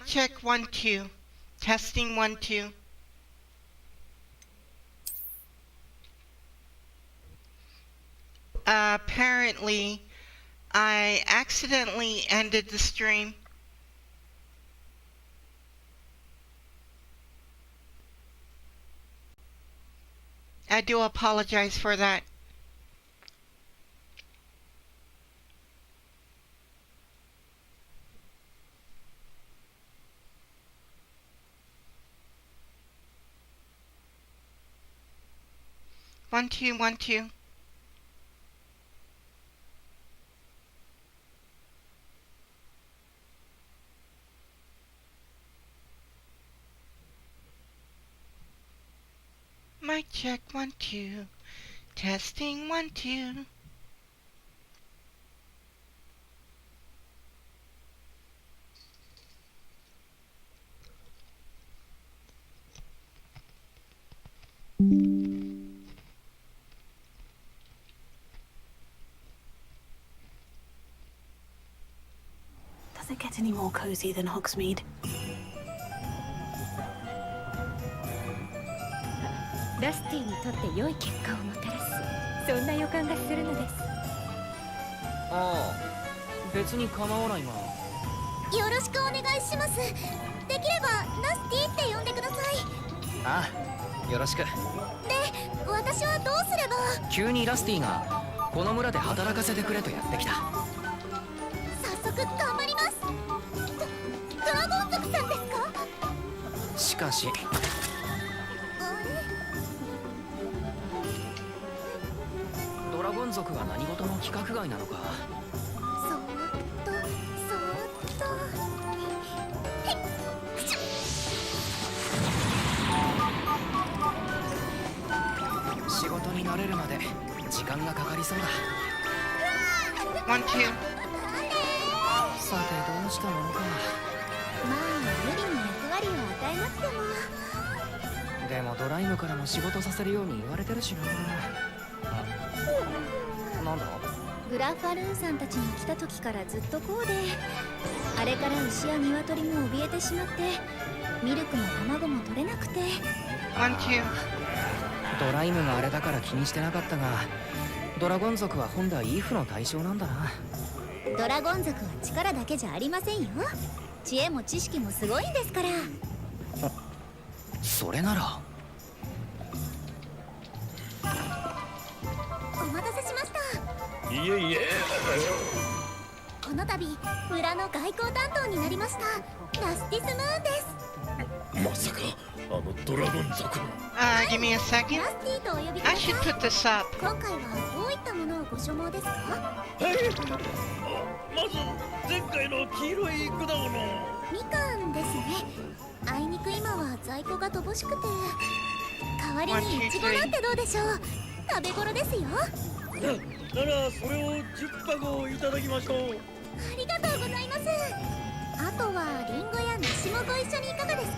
check 1 2. Testing 1 2. Apparently, I accidentally ended the stream. I do apologize for that. One, two, 1 2. Mic check 1 2. Testing 1 2. Does it get any more cozy than Hogsmeade? ラスティにとって良い結果をもたらす、そんな予感がするのです。ああ、別に構わないが。よろしくお願いします。できればラスティって呼んでください。ああ、よろしく。で、私はどうすれば。急にラスティがこの村で働かせてくれとやってきた。早速頑張ります。ドラゴン族さんですか？しかしドラゴン族が何事も規格外なのか。そーっとそーっと。仕事に慣れるまで時間がかかりそうだ。 1 2. さてどうしたものか。まあ無理に役割を与えなくても。でもドライムからも仕事させるように言われてるしな。なんだ？グラファルーンさんたちに来た時からずっとこうで、あれから牛や鶏も怯えてしまって、ミルクも卵も取れなくて。 1 2. ドライムがあれだから気にしてなかったが、ドラゴン族は本来イフの対象なんだな。ドラゴン族は力だけじゃありませんよ。知恵も知識もすごいんですから。それなら。お待たせしました。いえいえ。この度村の外交担当になりましたラスティスムーンです。まさかあのドラゴン族の。Give me a second. ラスティとお呼びくだ I さい。 should put this up. 今回はどういったものをご所望ですか？まず前回の黄色い果物。みかんですね。あいにく今は在庫が乏しくて、代わりにイチゴなんてどうでしょう。食べ頃ですよ。ならそれを10箱いただきましょう。ありがとうございます。あとはリンゴや梨もご一緒にいかがですか？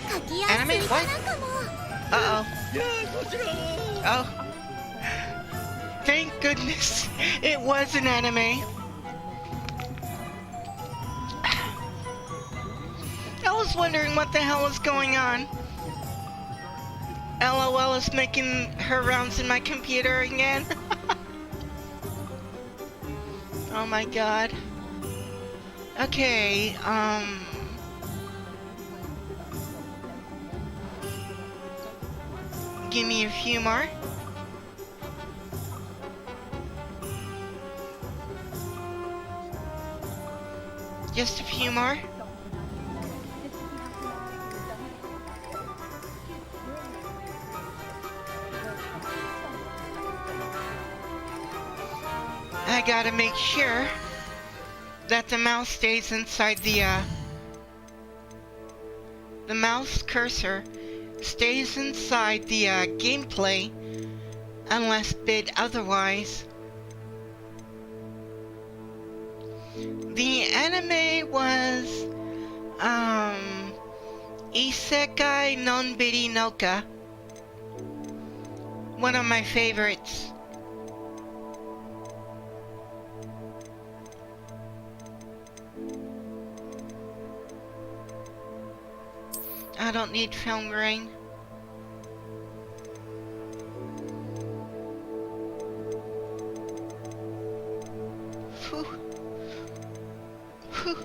柿やスイカなんかも。Uh oh. いやこちらも。 Oh. Thank goodness it was an anime. I was wondering what the hell was going on. LOL is making her rounds in my computer again. Oh my god. Okay, give me a few more. Just a few more. I gotta make sure that the mouse stays inside the mouse cursor stays inside the gameplay unless bid otherwise. The anime was Isekai Nonbiri Noka, one of my favorites. I don't need film grain. Phew. Phew.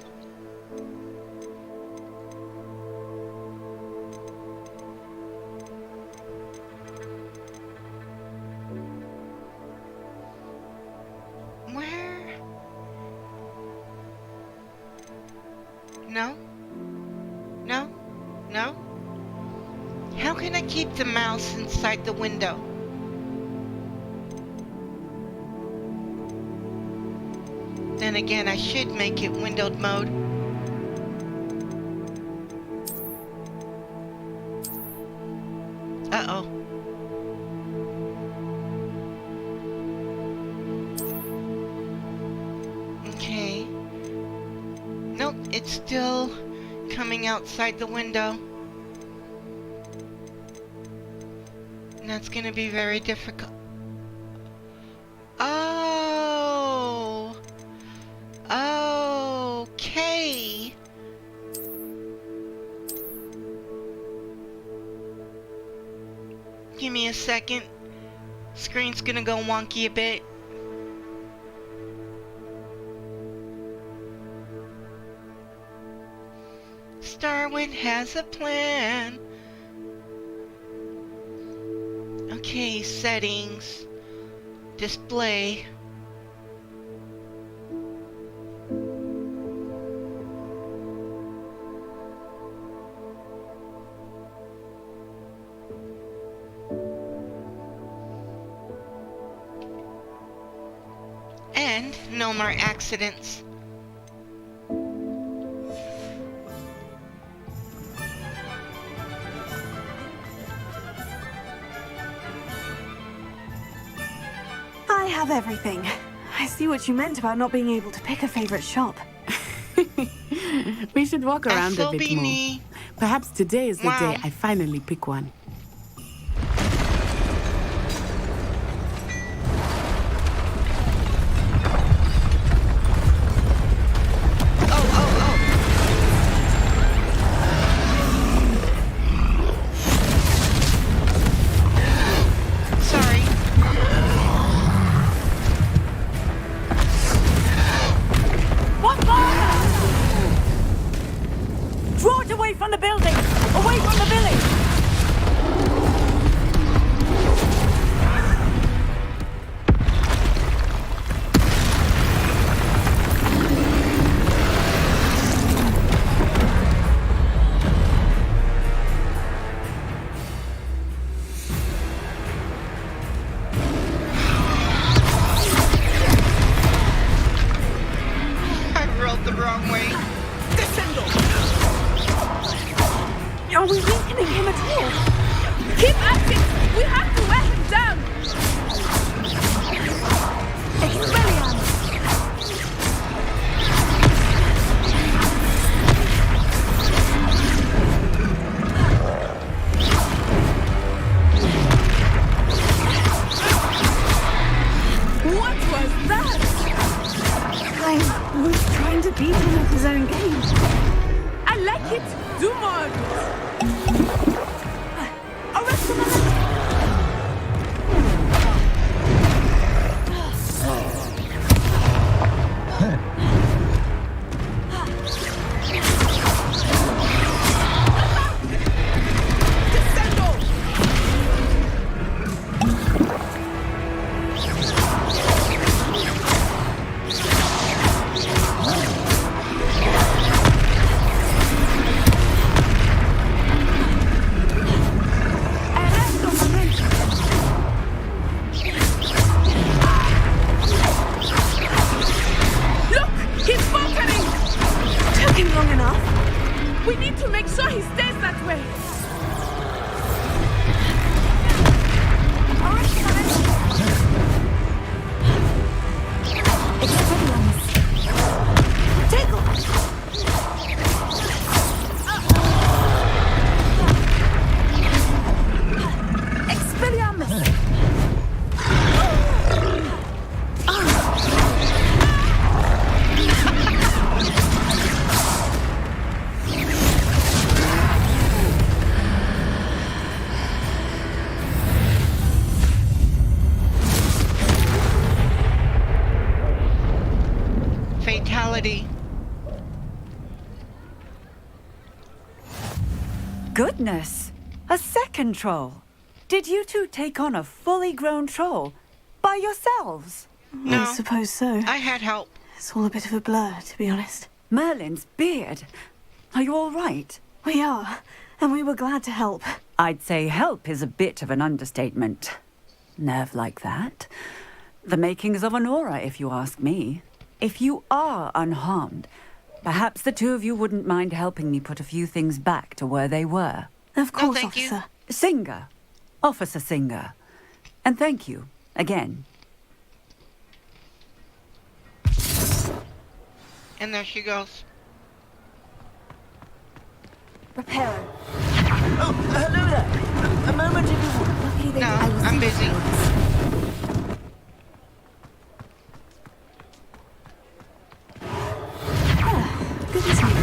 Where? No? No? No? How can I keep the mouse inside the window? Then again, I should make it windowed mode. Uh-oh. Okay. Nope, it's still coming outside the window. And that's gonna be very difficult. Oh! Okay. Give me a second. Screen's gonna go wonky a bit. Starrwind has a plan. Okay, settings. Display. And no more accidents. I have everything. I see what you meant about not being able to pick a favorite shop. We should walk around a bit more. SLBini. Perhaps today is the Wow. day I finally pick one. Sorry. What fire? Draw it away from the building! Away from the village! I rolled the wrong way. Are we weakening him at all? Keep acting! We have to wear him down! Expelliarmus! What was that? I was trying to beat him at his own game. I like it! Do more of it! Arrest him! fatality. Goodness! A second troll! Did you two take on a fully grown troll by yourselves? No. I suppose so. I had help. It's all a bit of a blur, to be honest. Merlin's beard. Are you all right? We are, and we were glad to help. I'd say help is a bit of an understatement. Nerve like that. The makings of an aura, if you ask me. If you are unharmed, perhaps the two of you wouldn't mind helping me put a few things back to where they were. Of course, thank you. officer. Singer. Officer Singer. And thank you, again. And there she goes. Reparo. Oh, hello there. A moment if you would. Lucky No, I was I'm busy. Good as new.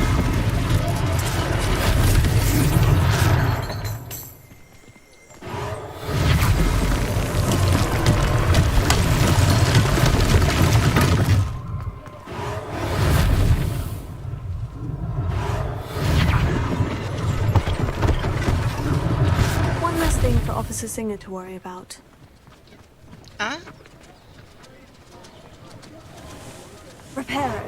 One less thing for Officer Singer to worry about. Huh? Reparo.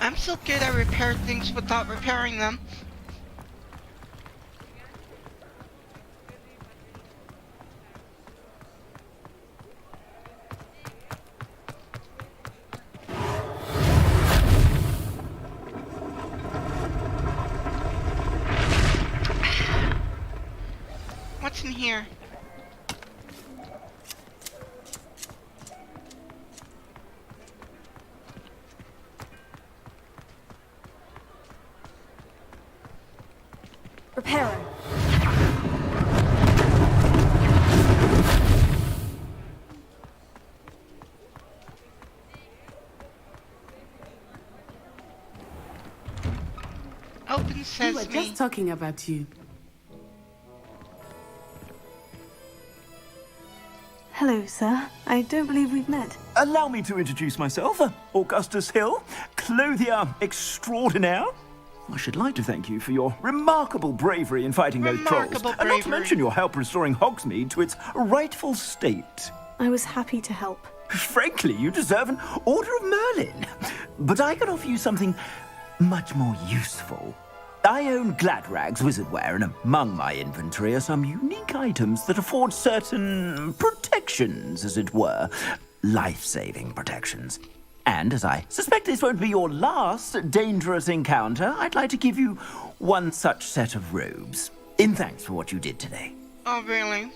I'm so good at repair things without repairing them. What's in here? Reparo. Open We were sesame. just talking about you. Hello, sir. I don't believe we've met. Allow me to introduce myself, Augustus Hill, clothier extraordinaire. I should like to thank you for your remarkable bravery in fighting those trolls, Remarkable and not to bravery. mention your help restoring Hogsmeade to its rightful state. I was happy to help. Frankly, you deserve an Order of Merlin. But I can offer you something much more useful. I own Gladrag's wizardware, and among my inventory are some unique items that afford certain protections, as it were. Life-saving protections. And as I suspect this won't be your last dangerous encounter, I'd like to give you one such set of robes, in thanks for what you did today. Oh, really?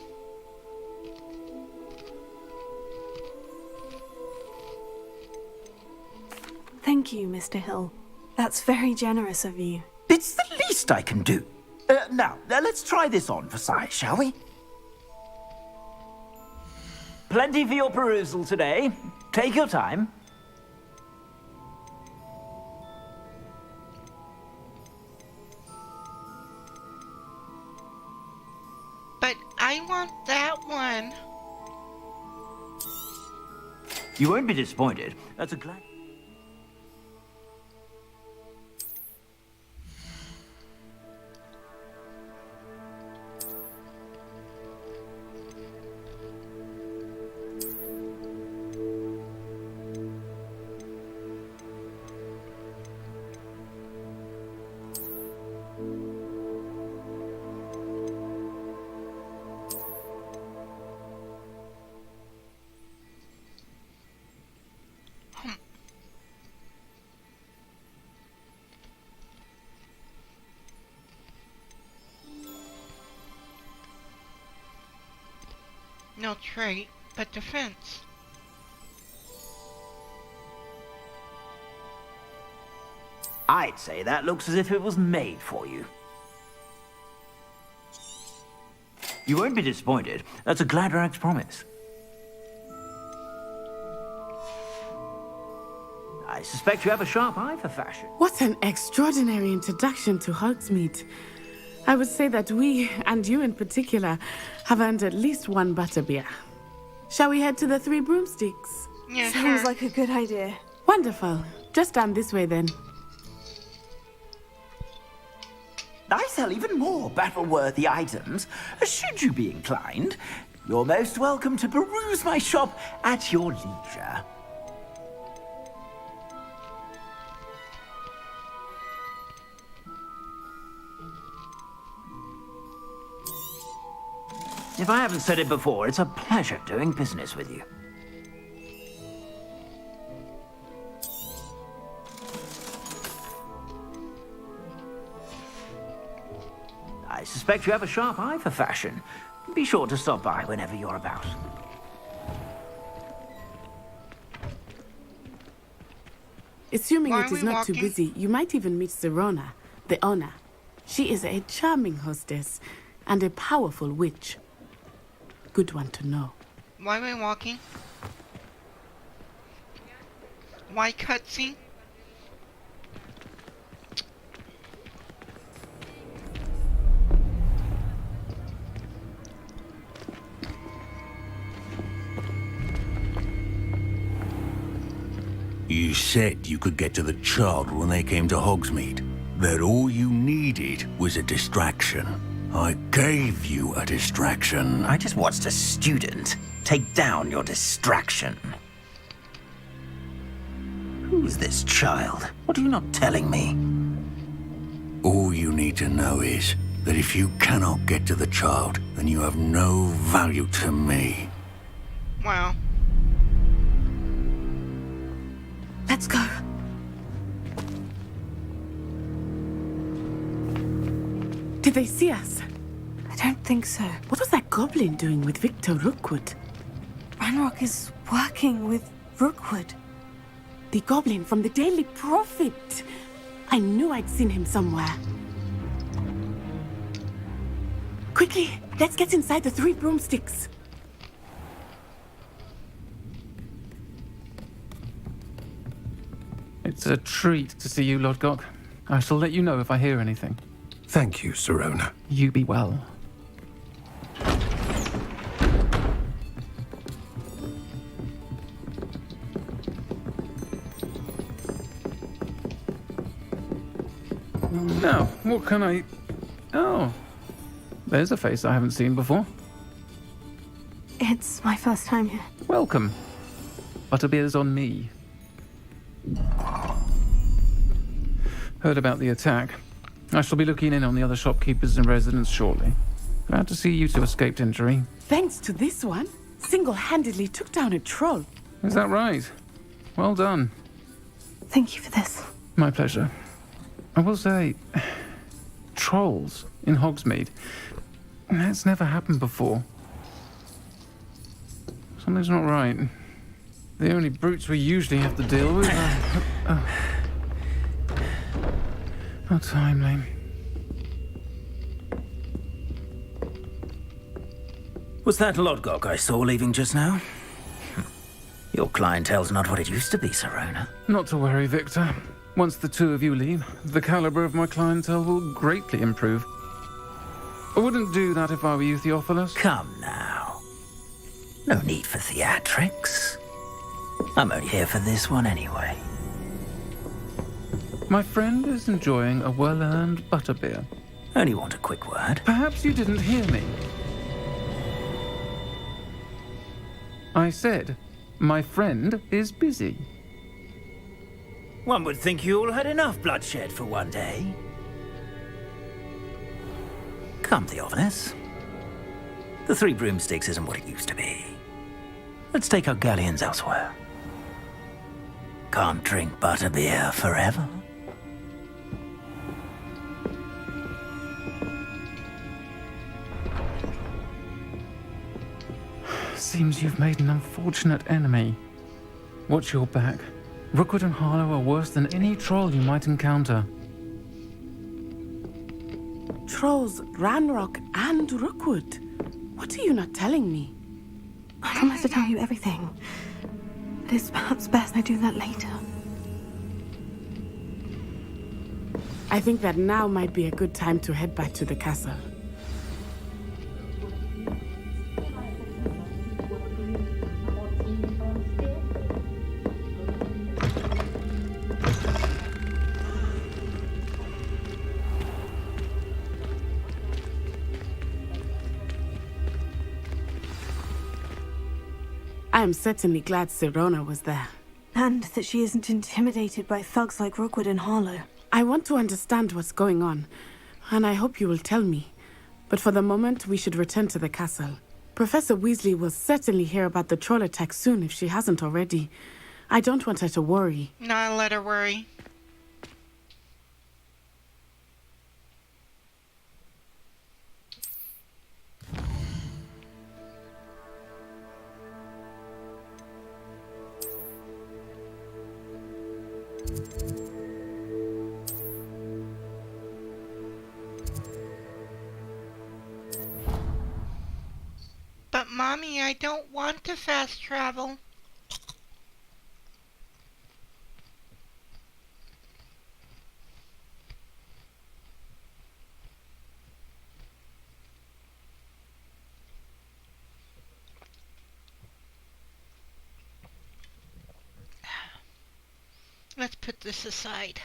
Thank you, Mr. Hill. That's very generous of you. It's the least I can do. Now, let's try this on for size, shall we? Plenty for your perusal today. Take your time. But I want that one. You won't be disappointed. That's a glad... No trait, but defense. I'd say that looks as if it was made for you. You won't be disappointed. That's a Gladrag's promise. I suspect you have a sharp eye for fashion. What an extraordinary introduction to Hogsmeade. I would say that we, and you in particular, have earned at least one butterbeer. Shall we head to the Three Broomsticks? Yeah, Sounds sure. like a good idea. Wonderful. Just down this way then. I sell even more battle-worthy items. Should you be inclined, you're most welcome to peruse my shop at your leisure. If I haven't said it before, it's a pleasure doing business with you. I suspect you have a sharp eye for fashion. Be sure to stop by whenever you're about. Assuming Why it are is we not too walking? busy, you might even meet Serona, the owner. She is a charming hostess and a powerful witch. Good one to know. Why are we walking? Why cutscene? You said you could get to the child when they came to Hogsmeade. That all you needed was a distraction. I gave you a distraction. I just watched a student take down your distraction. Who's this child? What are you not telling me? All you need to know is that if you cannot get to the child, then you have no value to me. Wow. Let's go. Did they see us? I don't think so. What was that goblin doing with Victor Rookwood? Ranrock is working with Rookwood. The goblin from the Daily Prophet. I knew I'd seen him somewhere. Quickly, let's get inside the Three Broomsticks. It's a treat to see you, Lodgok. I shall let you know if I hear anything. Thank you, Serona. You be well. Now, what can I... Oh, there's a face I haven't seen before. It's my first time here. Welcome. Butterbeer's on me. Heard about the attack. I shall be looking in on the other shopkeepers and residents shortly. Glad to see you two escaped injury. Thanks to this one, single-handedly took down a troll. Is that right? Well done. Thank you for this. My pleasure. I will say, trolls in Hogsmeade. That's never happened before. Something's not right. The only brutes we usually have to deal with are... How timely. Was that Lodgok I saw leaving just now? Your clientele's not what it used to be, Serona. Not to worry, Victor. Once the two of you leave, the caliber of my clientele will greatly improve. I wouldn't do that if I were you, Theophilus. Come now. No need for theatrics. I'm only here for this one anyway. My friend is enjoying a well-earned butterbeer. Only want a quick word. Perhaps you didn't hear me. I said, my friend is busy. One would think you all had enough bloodshed for one day. Come, Theophilus. The Three Broomsticks isn't what it used to be. Let's take our galleons elsewhere. Can't drink butterbeer forever. Seems you've made an unfortunate enemy. Watch your back. Rookwood and Harlow are worse than any troll you might encounter. Trolls, Ranrock, and Rookwood. What are you not telling me? I promise to tell you everything. It is perhaps best I do that later. I think that now might be a good time to head back to the castle. I am certainly glad Sirona was there. And that she isn't intimidated by thugs like Rookwood and Harlow. I want to understand what's going on, and I hope you will tell me. But for the moment, we should return to the castle. Professor Weasley will certainly hear about the troll attack soon if she hasn't already. I don't want her to worry. Nah, let her worry. But Mommy, I don't want to fast travel. Let's put this aside.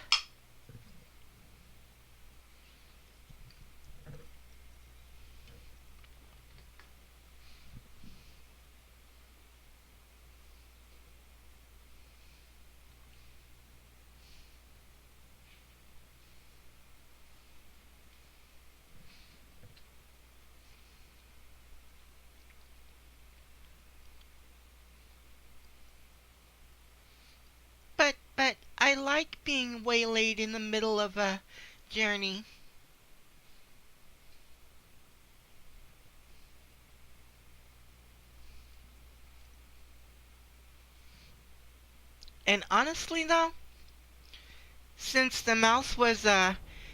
But I like being waylaid in the middle of a journey. And honestly though, since the mouse was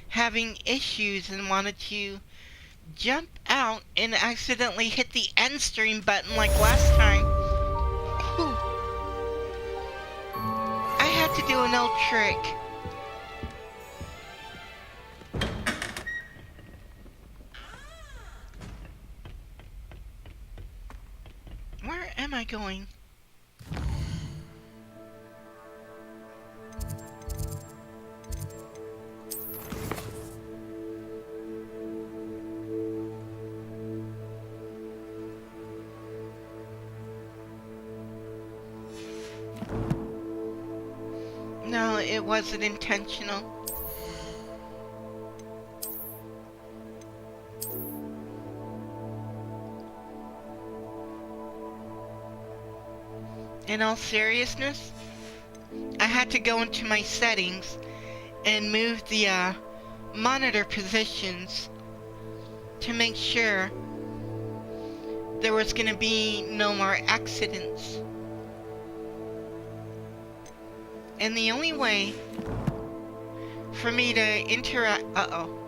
having issues and wanted to jump out and accidentally hit the end stream button like last time, whew, I had to do an old trick. Where am I going? No, it wasn't intentional. In all seriousness, I had to go into my settings and move the monitor positions to make sure there was going to be no more accidents. And the only way for me to interact... Uh-oh.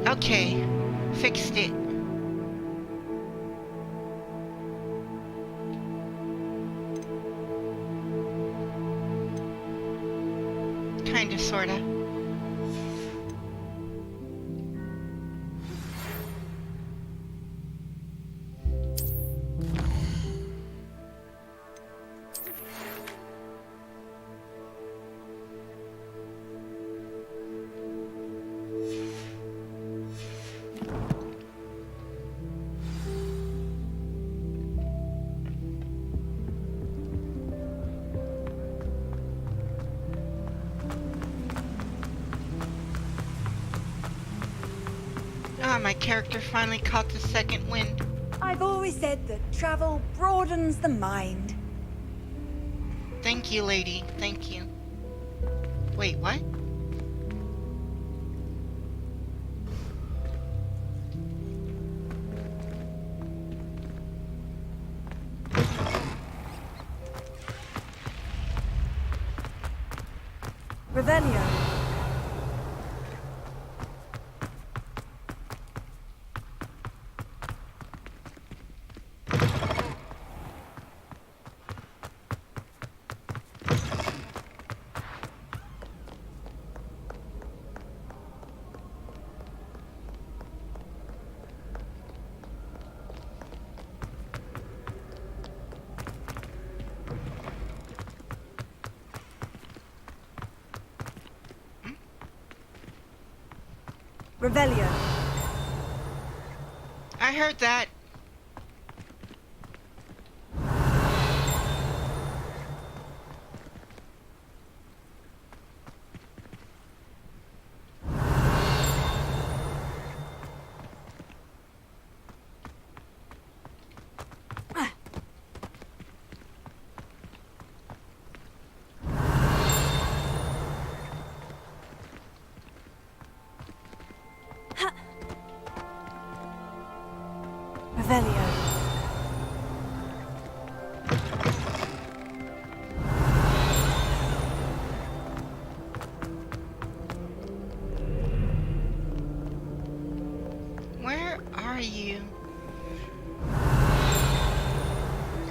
Okay, fixed it. Kinda, sorta. My character finally caught the second wind. I've always said that travel broadens the mind. Thank you, lady. Thank you. Wait, what? Revelio. Revelio. I heard that. Revelio. Where are you?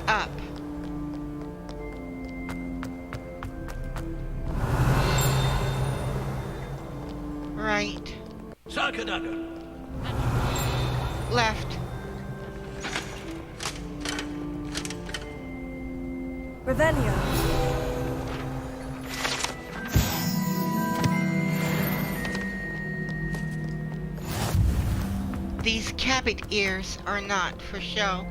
Up. Right. Left. Revelio. These cabbit ears are not for show.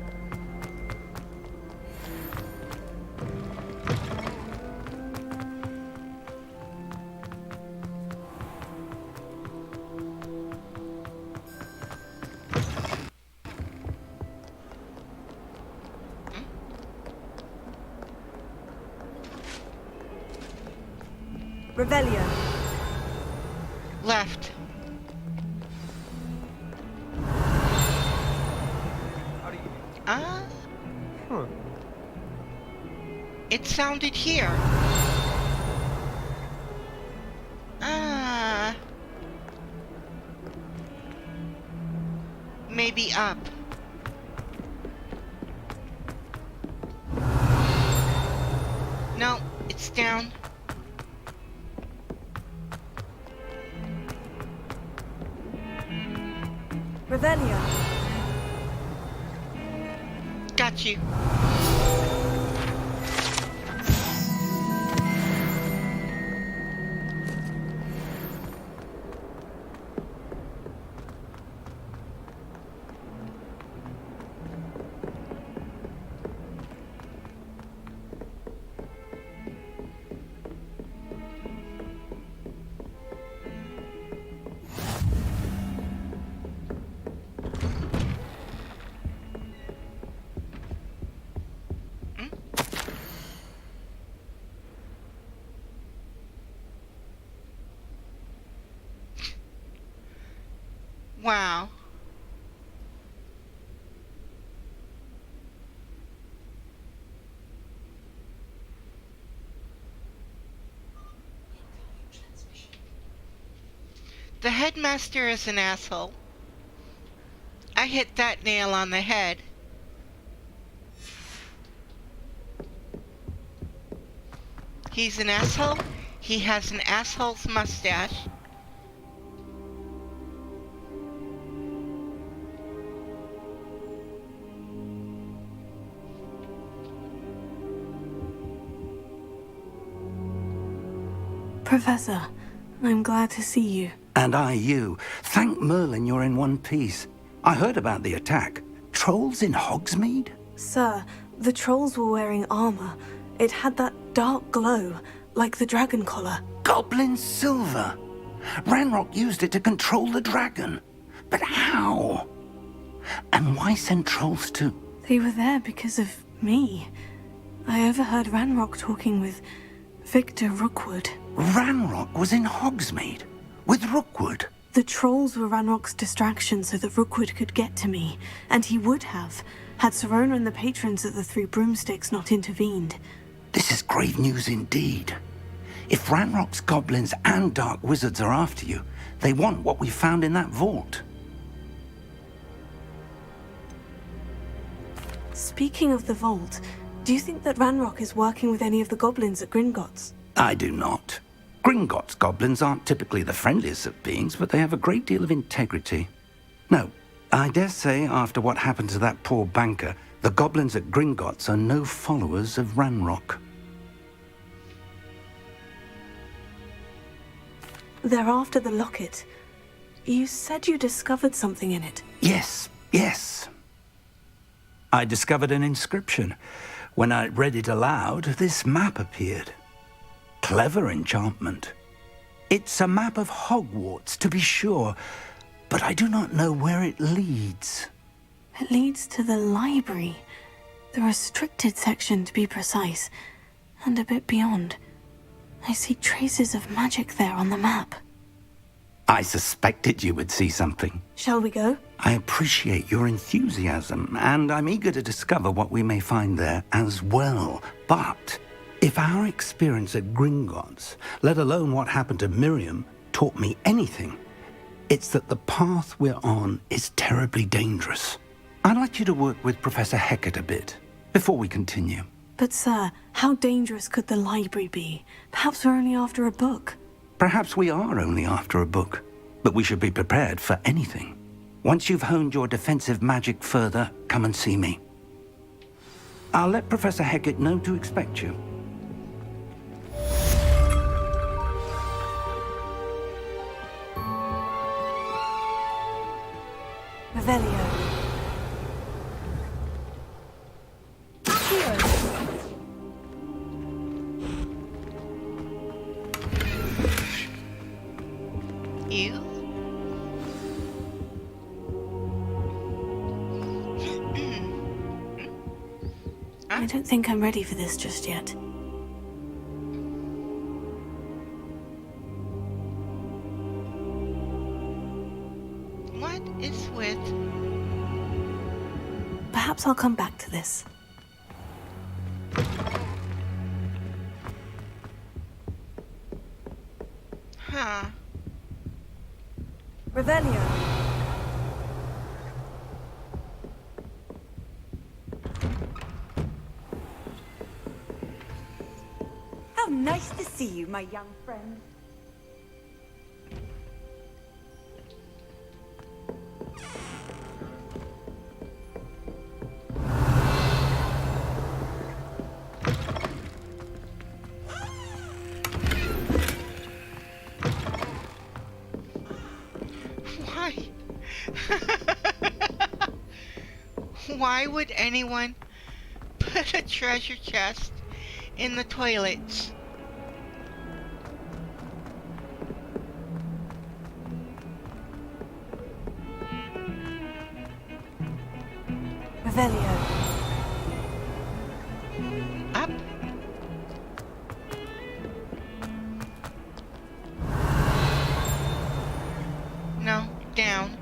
Revelio. Left. It sounded here. Maybe up. No, it's down. Revelio. Got you. Wow. The headmaster is an asshole. I hit that nail on the head. He's an asshole. He has an asshole's mustache. Professor, I'm glad to see you. And I you. Thank Merlin you're in one piece. I heard about the attack. Trolls in Hogsmeade? Sir, the trolls were wearing armor. It had that dark glow, like the dragon collar. Goblin silver. Ranrock used it to control the dragon. But how? And why send trolls too? They were there because of me. I overheard Ranrock talking with Victor Rookwood. Ranrock was in Hogsmeade with Rookwood. The trolls were Ranrock's distraction so that Rookwood could get to me, and he would have, had Sirona and the patrons at the Three Broomsticks not intervened. This is grave news indeed. If Ranrock's goblins and dark wizards are after you, they want what we found in that vault. Speaking of the vault, do you think that Ranrock is working with any of the goblins at Gringotts? I do not. Gringotts goblins aren't typically the friendliest of beings, but they have a great deal of integrity. No, I dare say after what happened to that poor banker, the goblins at Gringotts are no followers of Ranrock. They're after the locket. You said you discovered something in it. Yes. I discovered an inscription. When I read it aloud, this map appeared. Clever enchantment. It's a map of Hogwarts, to be sure, but I do not know where it leads. It leads to the library. The restricted section, to be precise. And a bit beyond. I see traces of magic there on the map. I suspected you would see something. Shall we go? I appreciate your enthusiasm, and I'm eager to discover what we may find there as well. But if our experience at Gringotts, let alone what happened to Miriam, taught me anything, it's that the path we're on is terribly dangerous. I'd like you to work with Professor Hecat a bit before we continue. But sir, how dangerous could the library be? Perhaps we're only after a book. Perhaps we are only after a book, but we should be prepared for anything. Once you've honed your defensive magic further, come and see me. I'll let Professor Hecat know to expect you. Revelio. You? I don't think I'm ready for this just yet. What is with? Perhaps I'll come back to this. Huh. Revelio. How nice to see you, my young friend. Why would anyone put a treasure chest in the toilets? Revelio. Up. No, down.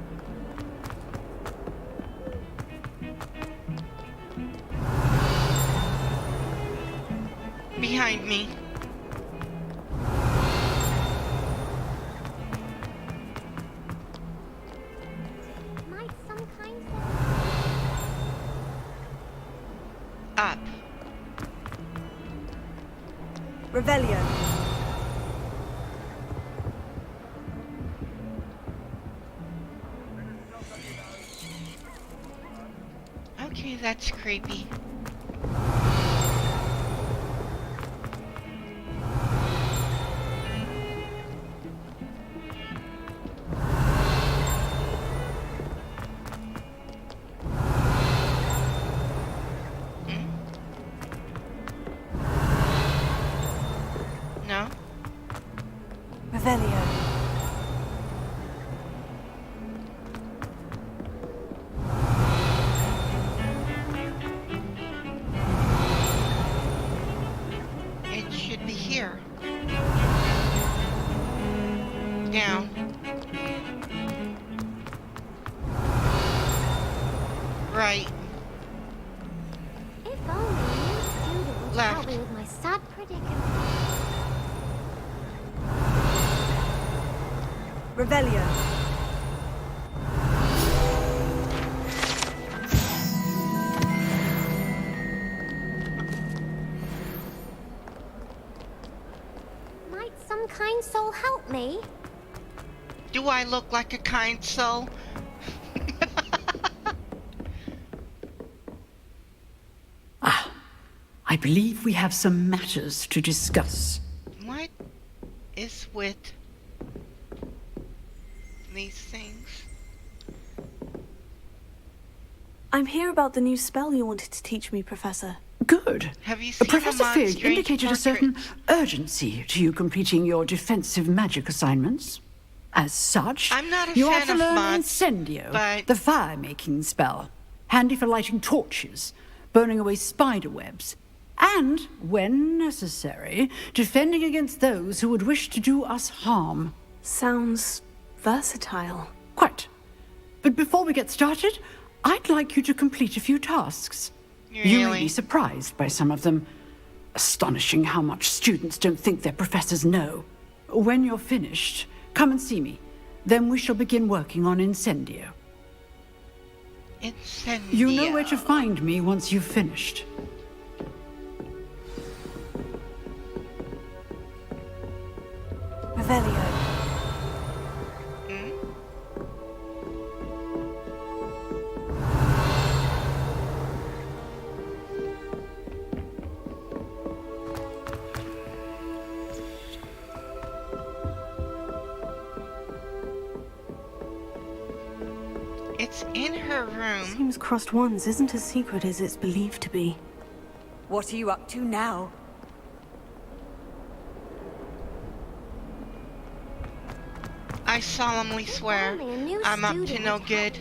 Behind me. Might some kind Up. Revelio. Okay, that's creepy. No? Revelio. It should be here. Down. Right. If only you student would Left. help me with my sad predicament. Revelio. Might some kind soul help me? Do I look like a kind soul? I believe we have some matters to discuss. What is with these things. I'm here about the new spell you wanted to teach me, Professor. Good. Have you seen Professor the mod Fig strange indicated a portrait? certain urgency to you completing your defensive magic assignments. As such, I'm not a you fan are to of learn mods, Incendio, but- the fire-making spell, handy for lighting torches, burning away spider webs, and, when necessary, defending against those who would wish to do us harm. Sounds versatile. Quite. But before we get started, I'd like you to complete a few tasks. You may Really? be surprised by some of them. Astonishing how much students don't think their professors know. When you're finished, come and see me. Then we shall begin working on Incendio. Incendio. You know where to find me once you've finished. Revelio. It's in her room. Seems Crossed Wands isn't as secret as it's believed to be. What are you up to now? I solemnly swear Only a new I'm up to student. no good.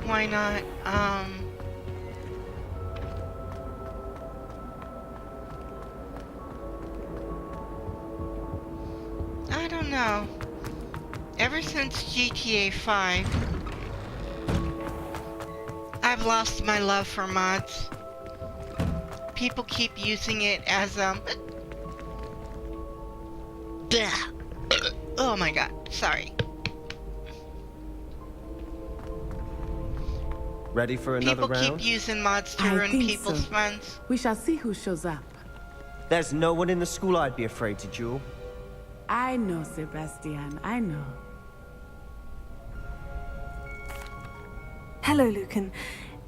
Why not? I don't know. Ever since GTA 5, I've lost my love for mods. People keep using it as oh my god, sorry. Ready for another People round? keep using mods to I ruin think people's so. funds. We shall see who shows up. There's no one in the school I'd be afraid to duel. I know, Sebastian, I know. Hello, Lucan.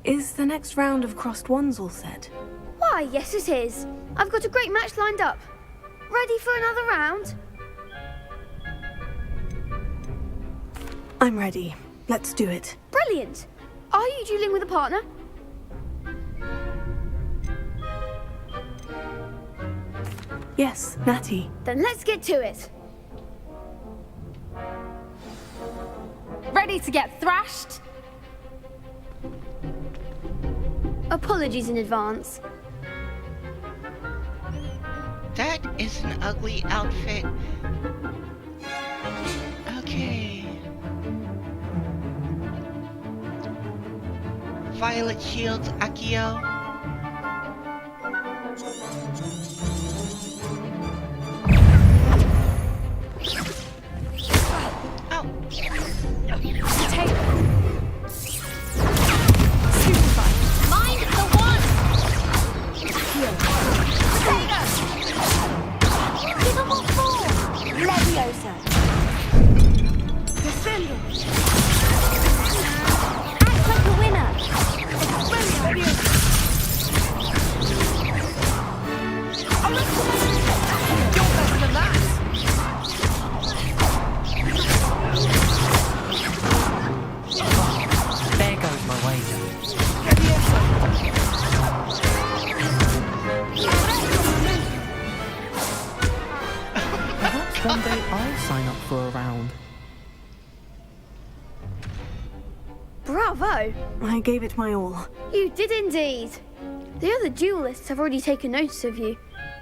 Is the next round of Crossed Wands all set? Why, yes it is. I've got a great match lined up. Ready for another round? I'm ready. Let's do it. Brilliant. Are you dueling with a partner? Yes, Natty. Then let's get to it. Ready to get thrashed? Apologies in advance. That is an ugly outfit. Okay. Violet Shields, Akio. Oh. Mind the one! Capable 4! Leviosa. Defender! Act like a winner! You're better than that. There goes my wager. Perhaps one day I'll sign up for a round. Bravo. I gave it my all. You did indeed. The other duelists have already taken notice of you.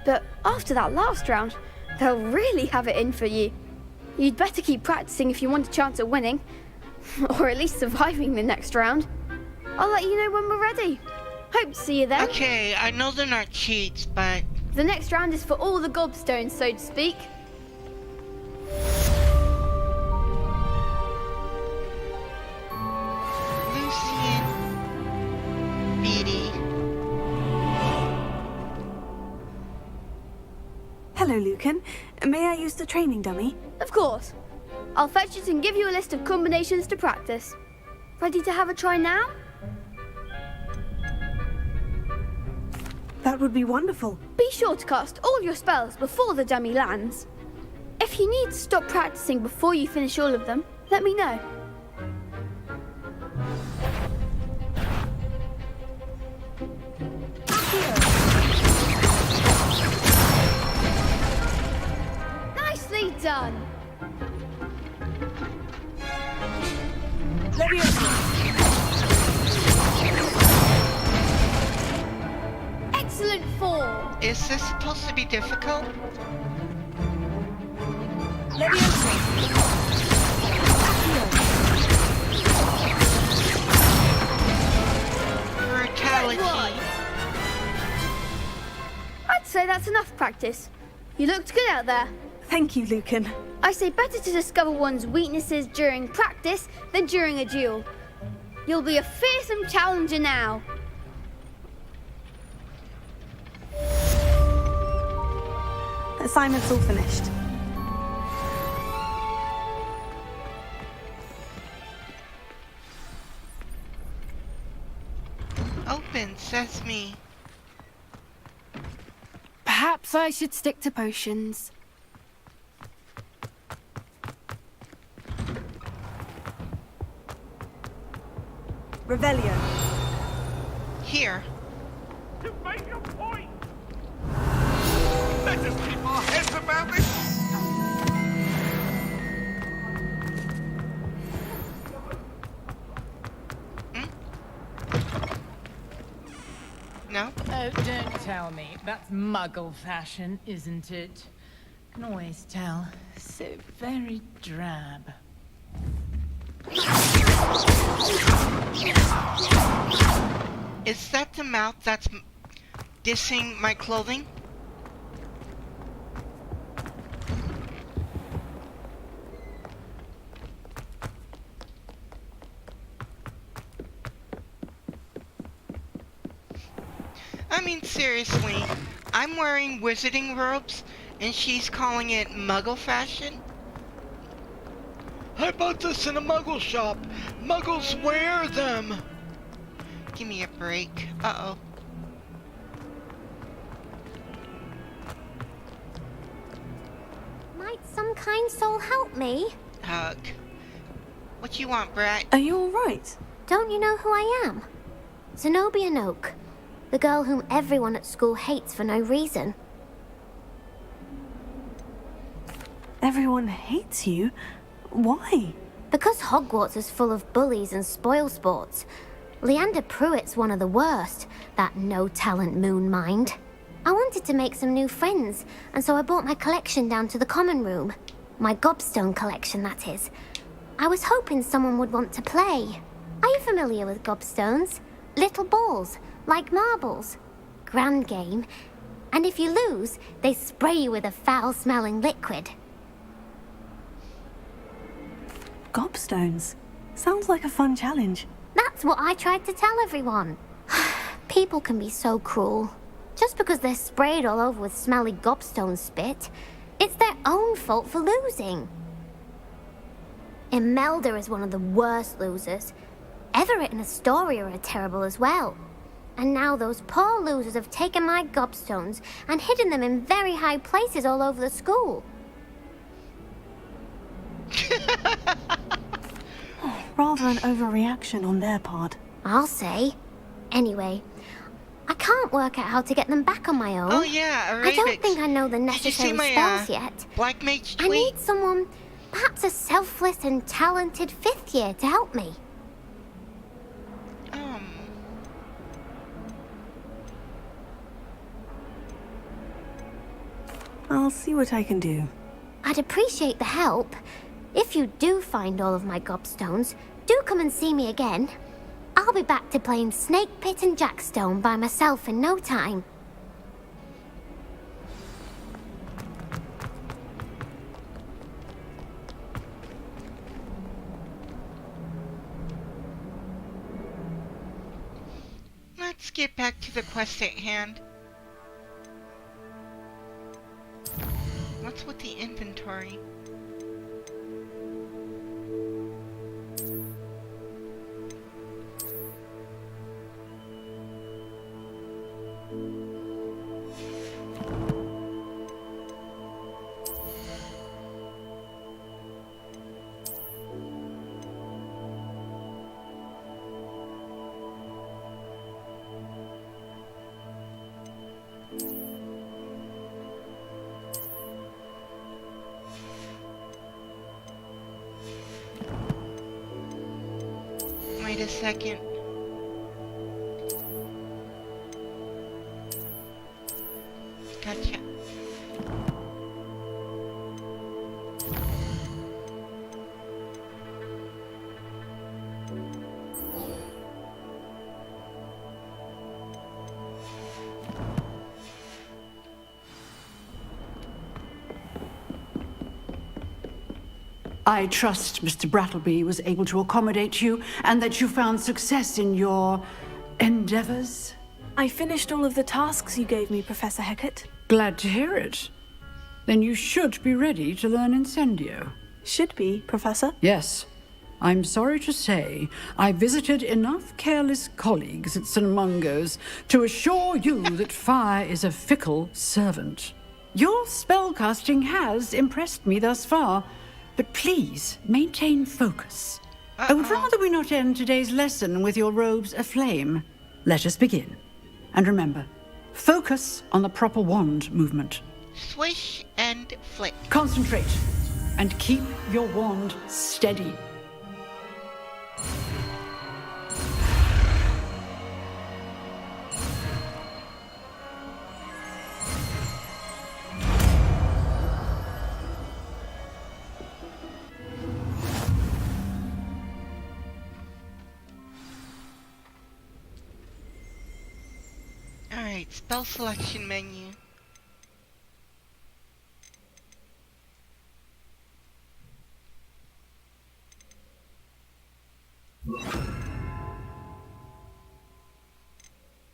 But after that last round, they'll really have it in for you. You'd better keep practicing if you want a chance at winning. Or at least surviving the next round. I'll let you know when we're ready. Hope to see you then. Okay, I know they're not cheats, but The next round is for all the gobstones, so to speak. Lucian, Beatty. Hello, Lucan. May I use the training dummy? Of course. I'll fetch it and give you a list of combinations to practice. Ready to have a try now? That would be wonderful. Be sure to cast all your spells before the dummy lands. If you need to stop practicing before you finish all of them, let me know. Nicely done. Excellent form. Is this supposed to be difficult? Brutality. I'd say that's enough practice. You looked good out there. Thank you, Lucan. I say better to discover one's weaknesses during practice than during a duel. You'll be a fearsome challenger now. Assignment's all finished. Open sesame. Perhaps I should stick to potions. Revelio. Here. To make a point! Let us keep our heads about this! No? Oh, don't tell me. That's muggle fashion, isn't it? Can always tell. So very drab. Is that the mouth that's dissing my clothing? I mean, seriously, I'm wearing wizarding robes and she's calling it muggle fashion? I bought this in a muggle shop. Muggles wear them. Give me a break. Uh-oh. Might some kind soul help me? Hug. What you want, Brat? Are you alright? Don't you know who I am? Zenobia Noak. The girl whom everyone at school hates for no reason. Everyone hates you? Why? Because Hogwarts is full of bullies and spoilsports. Leander Pruitt's one of the worst, that no-talent moon mind. I wanted to make some new friends, and so I brought my collection down to the common room. My gobstone collection, that is. I was hoping someone would want to play. Are you familiar with gobstones? Little balls, like marbles. Grand game. And if you lose, they spray you with a foul-smelling liquid. Gobstones. Sounds like a fun challenge. That's what I tried to tell everyone. People can be so cruel. Just because they're sprayed all over with smelly gobstone spit, it's their own fault for losing. Imelda is one of the worst losers. Everett and Astoria are terrible as well. And now those poor losers have taken my gobstones and hidden them in very high places all over the school. Rather an overreaction on their part. I'll say. Anyway, I can't work out how to get them back on my own. Oh yeah, I don't Arabics. think I know the Did you necessary see my, spells yet. Black Mage I tweet? need someone, perhaps a selfless and talented fifth year to help me. I'll see what I can do. I'd appreciate the help. If you do find all of my gobstones, do come and see me again. I'll be back to playing Snake Pit and Jackstone by myself in no time. Let's get back to the quest at hand. what's with the inventory? Wait a second. Gotcha. I trust Mr. Brattleby was able to accommodate you and that you found success in your endeavors. I finished all of the tasks you gave me, Professor Hecat. Glad to hear it. Then you should be ready to learn Incendio. Should be, Professor? Yes. I'm sorry to say I visited enough careless colleagues at St. Mungo's to assure you that fire is a fickle servant. Your spellcasting has impressed me thus far, but please maintain focus. I would rather we not end today's lesson with your robes aflame. Let us begin. And remember, focus on the proper wand movement. Swish and flick. Concentrate and keep your wand steady. Alright, spell selection menu.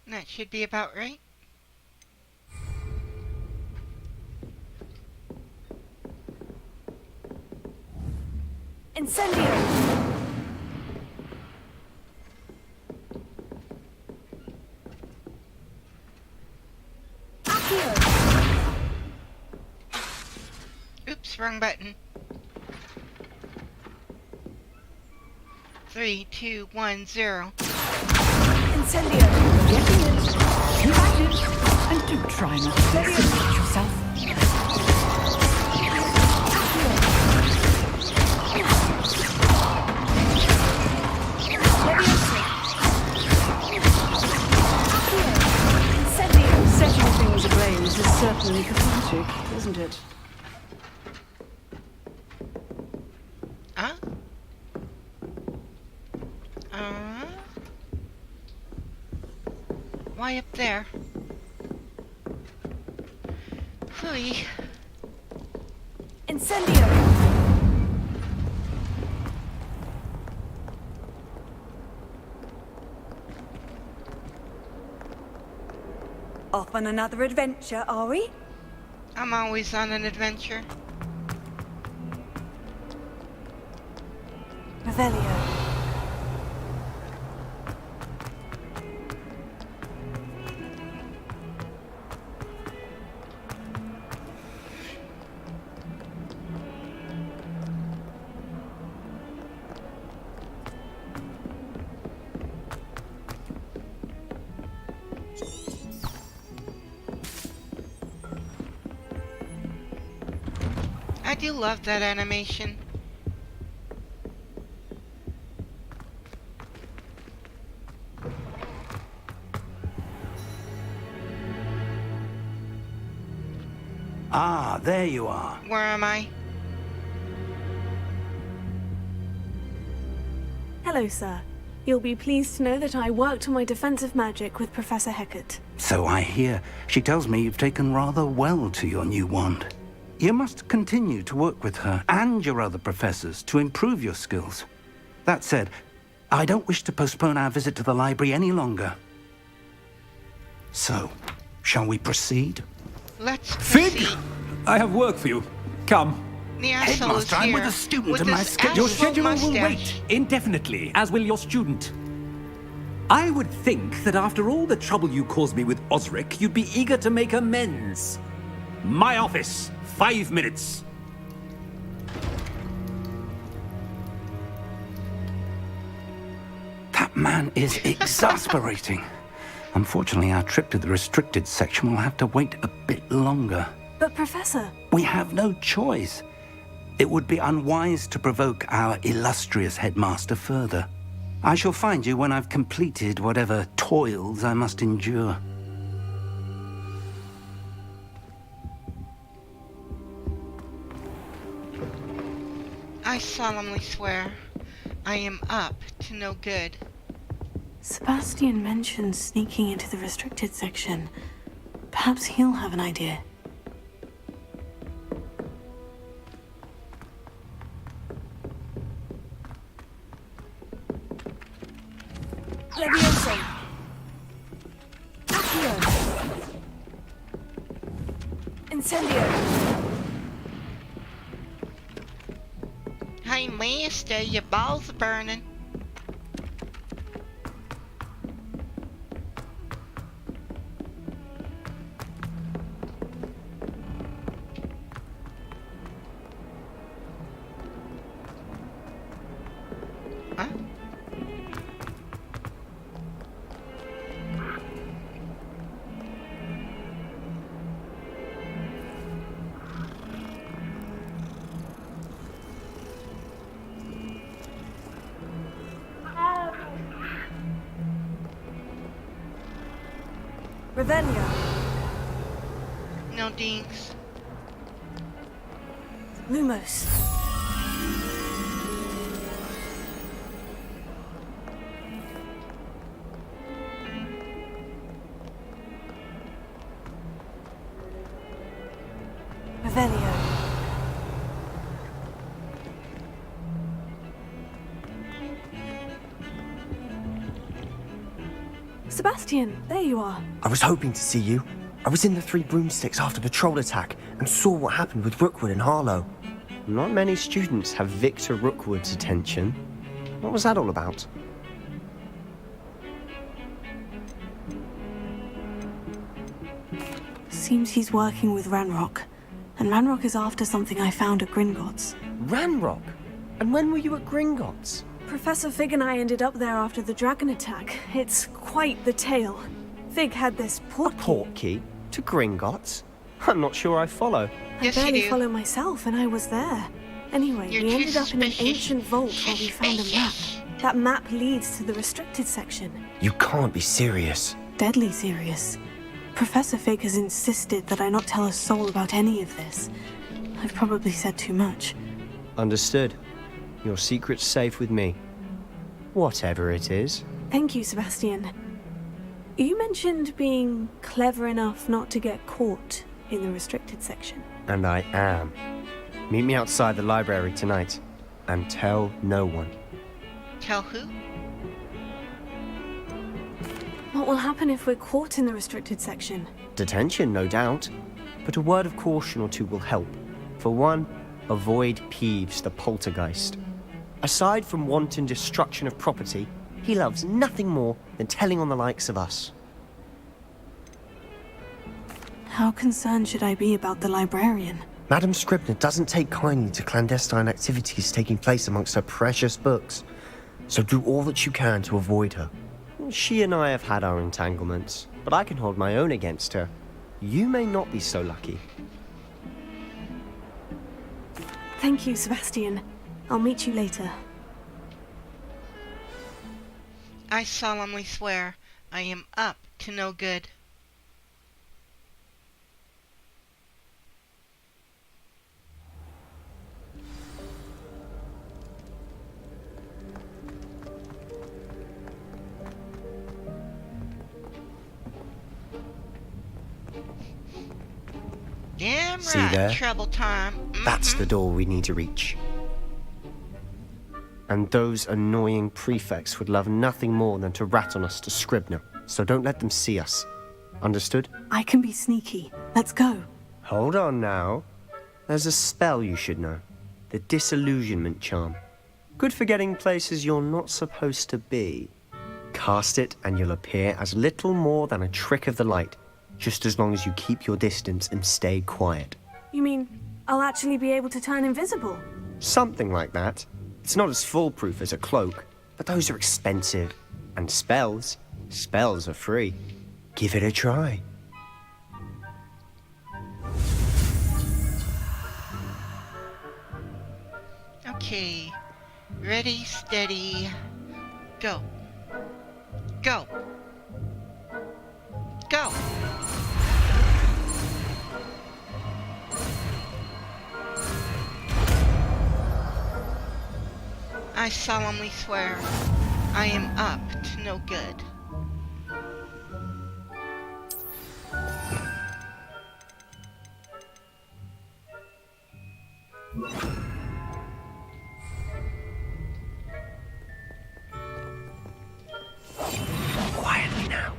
That should be about right. Incendio! Oops, wrong button. 3, 2, 1, 0. Incendio! Getting it. You got it. And do try not to incinerate yourself. Setting things ablaze is certainly cathartic, isn't it? Huh? Why up there? Hooey. Incendio! Off on another adventure, are we? I'm always on an adventure. Revelio. I do love that animation. Ah, there you are. Where am I? Hello, sir. You'll be pleased to know that I worked on my defensive magic with Professor Hecat. So I hear. She tells me you've taken rather well to your new wand. You must continue to work with her and your other professors to improve your skills. That said, I don't wish to postpone our visit to the library any longer. So, shall we proceed? Let's Fig! proceed. I have work for you. Come. The asshole is Headmaster, I'm here with a student with and my this schedule. asshole Your schedule will mustache. wait indefinitely, as will your student. I would think that after all the trouble you caused me with Osric, you'd be eager to make amends. My office, 5 minutes. That man is exasperating. Unfortunately, our trip to the restricted section will have to wait a bit longer. But Professor... We have no choice. It would be unwise to provoke our illustrious headmaster further. I shall find you when I've completed whatever toils I must endure. I solemnly swear I am up to no good. Sebastian mentioned sneaking into the restricted section. Perhaps he'll have an idea. Levioso. Accio. Incendio. Hey, mister, your balls are burning. Huh? Revelio. No dinks. Lumos. Revelio. Sebastian, there you are. I was hoping to see you. I was in the Three Broomsticks after the troll attack and saw what happened with Rookwood and Harlow. Not many students have Victor Rookwood's attention. What was that all about? Seems he's working with Ranrock. And Ranrock is after something I found at Gringotts. Ranrock? And when were you at Gringotts? Professor Fig and I ended up there after the dragon attack. It's quite the tale. Fig had this portkey to Gringotts? I'm not sure I follow. I barely follow myself, and I was there. Anyway, we ended up in an ancient vault where we found a map. That map leads to the restricted section. You can't be serious. Deadly serious. Professor Fig has insisted that I not tell a soul about any of this. I've probably said too much. Understood. Your secret's safe with me. Whatever it is. Thank you, Sebastian. You mentioned being clever enough not to get caught in the restricted section. And I am. Meet me outside the library tonight. And tell no one. Tell who? What will happen if we're caught in the restricted section? Detention, no doubt. But a word of caution or two will help. For one, avoid Peeves, the poltergeist. Aside from wanton destruction of property, he loves nothing more than telling on the likes of us. How concerned should I be about the librarian? Madam Scribner doesn't take kindly to clandestine activities taking place amongst her precious books. So do all that you can to avoid her. She and I have had our entanglements, but I can hold my own against her. You may not be so lucky. Thank you, Sebastian. I'll meet you later. I solemnly swear I am up to no good. Damn See right, there? trouble time. That's the door we need to reach. And those annoying prefects would love nothing more than to rat on us to Scribner, so don't let them see us. Understood? I can be sneaky. Let's go. Hold on now. There's a spell you should know. The disillusionment charm. Good for getting places you're not supposed to be. Cast it and you'll appear as little more than a trick of the light, just as long as you keep your distance and stay quiet. You mean I'll actually be able to turn invisible? Something like that. It's not as foolproof as a cloak, but those are expensive. And spells are free. Give it a try. Okay. Ready, steady, go. Go. Go. I solemnly swear I am up to no good. Quietly now.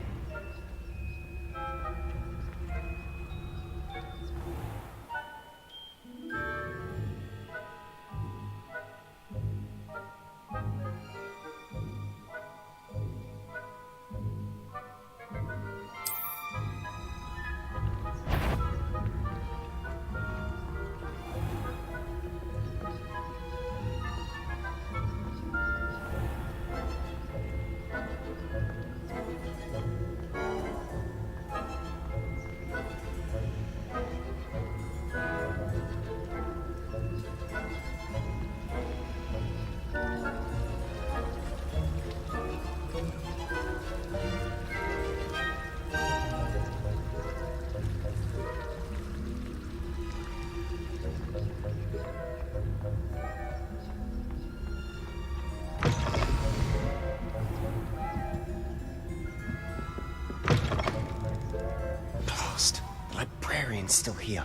Blast. The librarian's still here.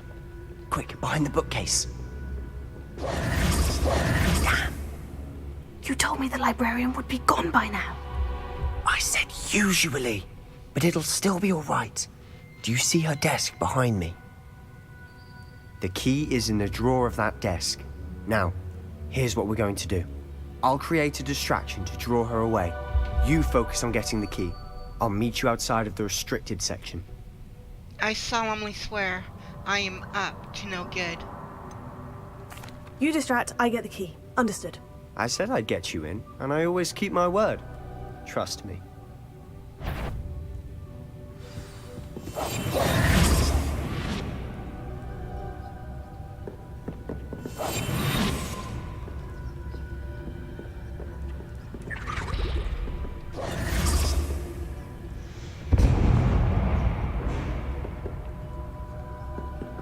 Quick, behind the bookcase. Damn. You told me the librarian would be gone by now. I said usually, but it'll still be all right. Do you see her desk behind me? The key is in the drawer of that desk. Now, here's what we're going to do. I'll create a distraction to draw her away. You focus on getting the key. I'll meet you outside of the restricted section. I solemnly swear I am up to no good. You distract, I get the key. Understood. I said I'd get you in, and I always keep my word. Trust me.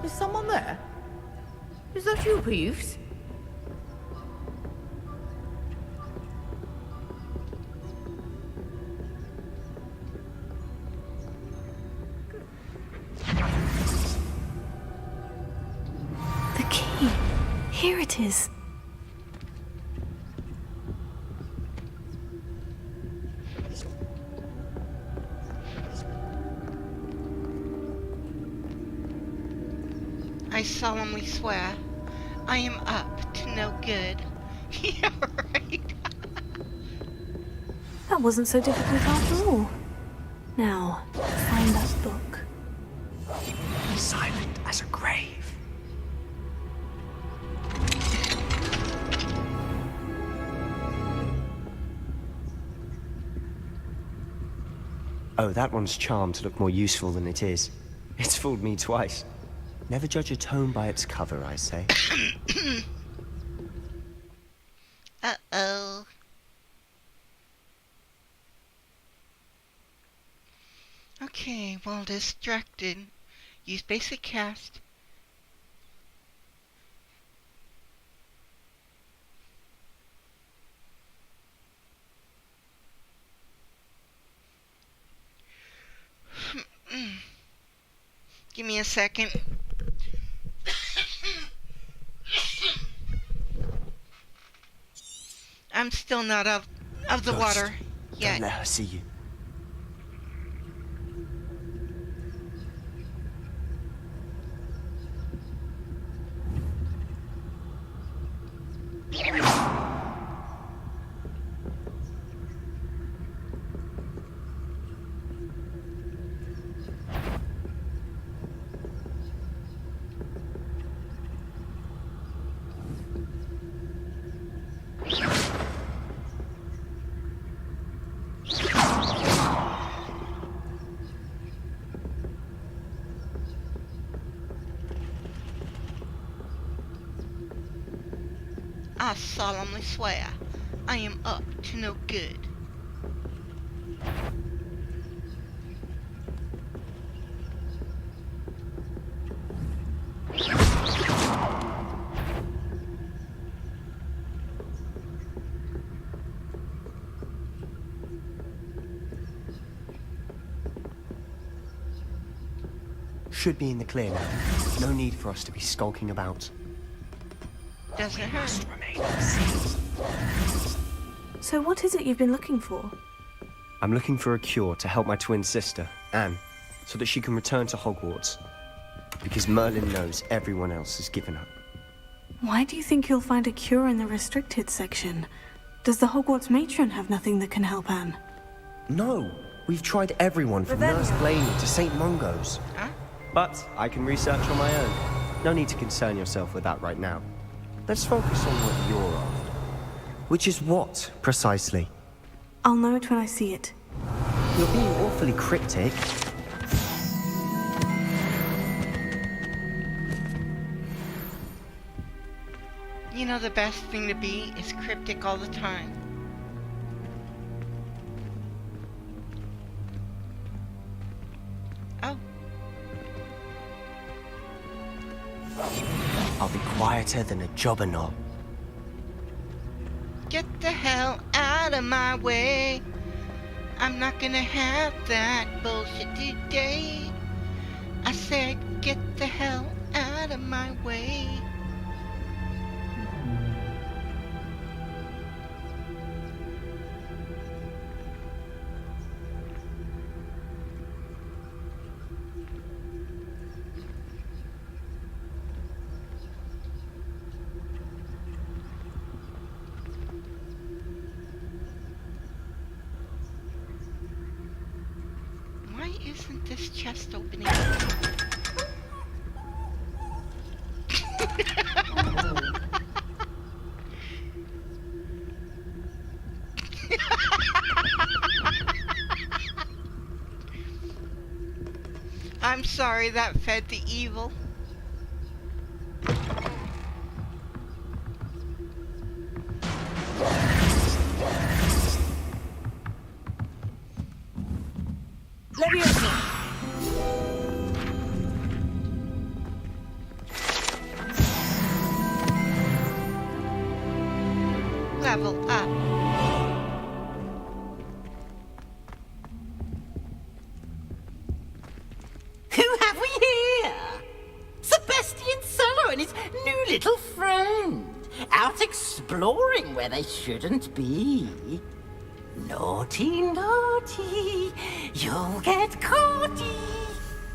Is someone there? Is that you, Peeves? The key. Here it is. I solemnly swear I am up to no good. Yeah, right. That wasn't so difficult after all. Now, find that book. Silent as a grave. Oh, that one's charmed to look more useful than it is. It's fooled me twice. Never judge a tome by its cover, I say. Uh-oh. Okay, while distracted, use basic cast. Give me a second. I'm still not of the Ghost, water yet. Don't let her see you. I solemnly swear I am up to no good. Should be in the clear now. No need for us to be skulking about. Doesn't hurt. So what is it you've been looking for? I'm looking for a cure to help my twin sister, Anne, so that she can return to Hogwarts. Because Merlin knows everyone else has given up. Why do you think you'll find a cure in the restricted section? Does the Hogwarts matron have nothing that can help Anne? No! We've tried everyone from Nurse Blaney to St. Mungo's. Huh? But I can research on my own. No need to concern yourself with that right now. Let's focus on what you're after. Which is what, precisely? I'll know it when I see it. You're being awfully cryptic. You know the best thing to be is cryptic all the time. Oh. I'll be quieter than a jobberknoll. Get the hell out of my way. I'm not gonna have that bullshit today. I said get the hell out of my way. Why isn't this chest opening? I'm sorry that fed the evil. Level up. Who have we here? Sebastian Solo and his new little friend. Out exploring where they shouldn't be. Naughty, naughty. You'll get caughty.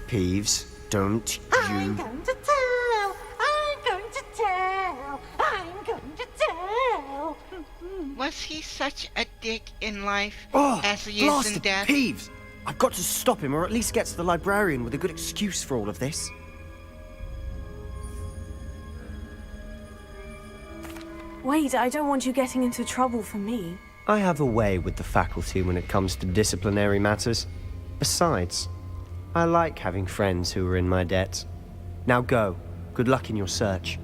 Peeves, don't I'm you... going to tell. I'm going to tell. I'm going to tell. Was he such a dick in life Oh, as he is in blasted death? Peeves! I've got to stop him, or at least get to the librarian with a good excuse for all of this. Wait, I don't want you getting into trouble for me. I have a way with the faculty when it comes to disciplinary matters. Besides, I like having friends who are in my debt. Now go. Good luck in your search.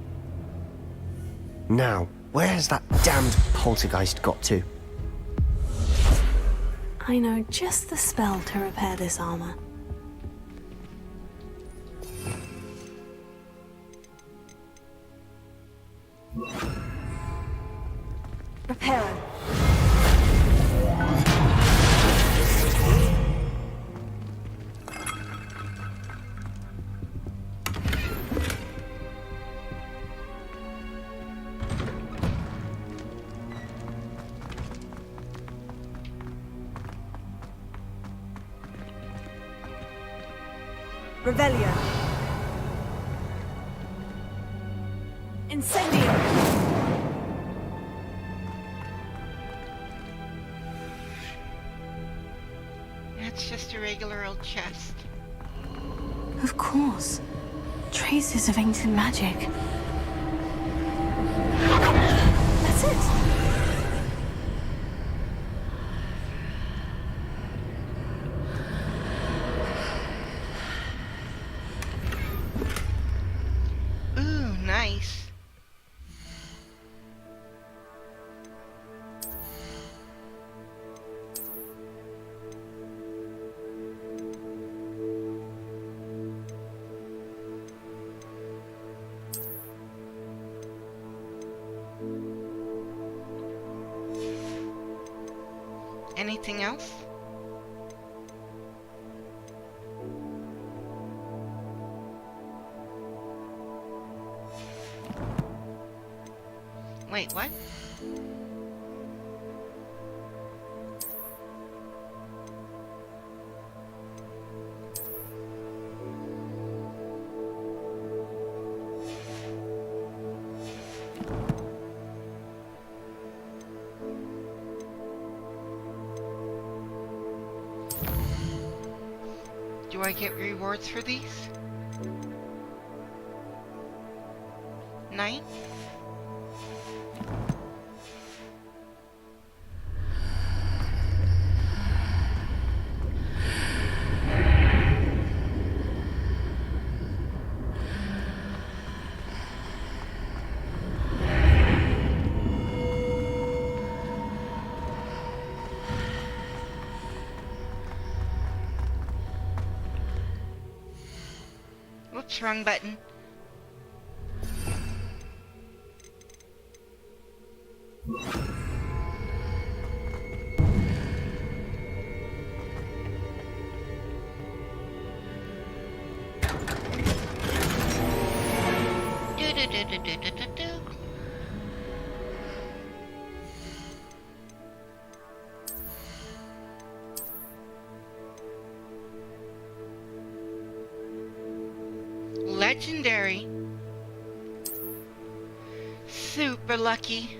Now, where has that damned poltergeist got to? I know just the spell to repair this armor. Repair it. Revelio. Incendio. That's just a regular old chest. Of course. Traces of ancient magic. That's it. Ooh, nice. anything else? Wait, what? Do I get rewards for these? 9? Whoops, wrong button. Legendary. Super lucky.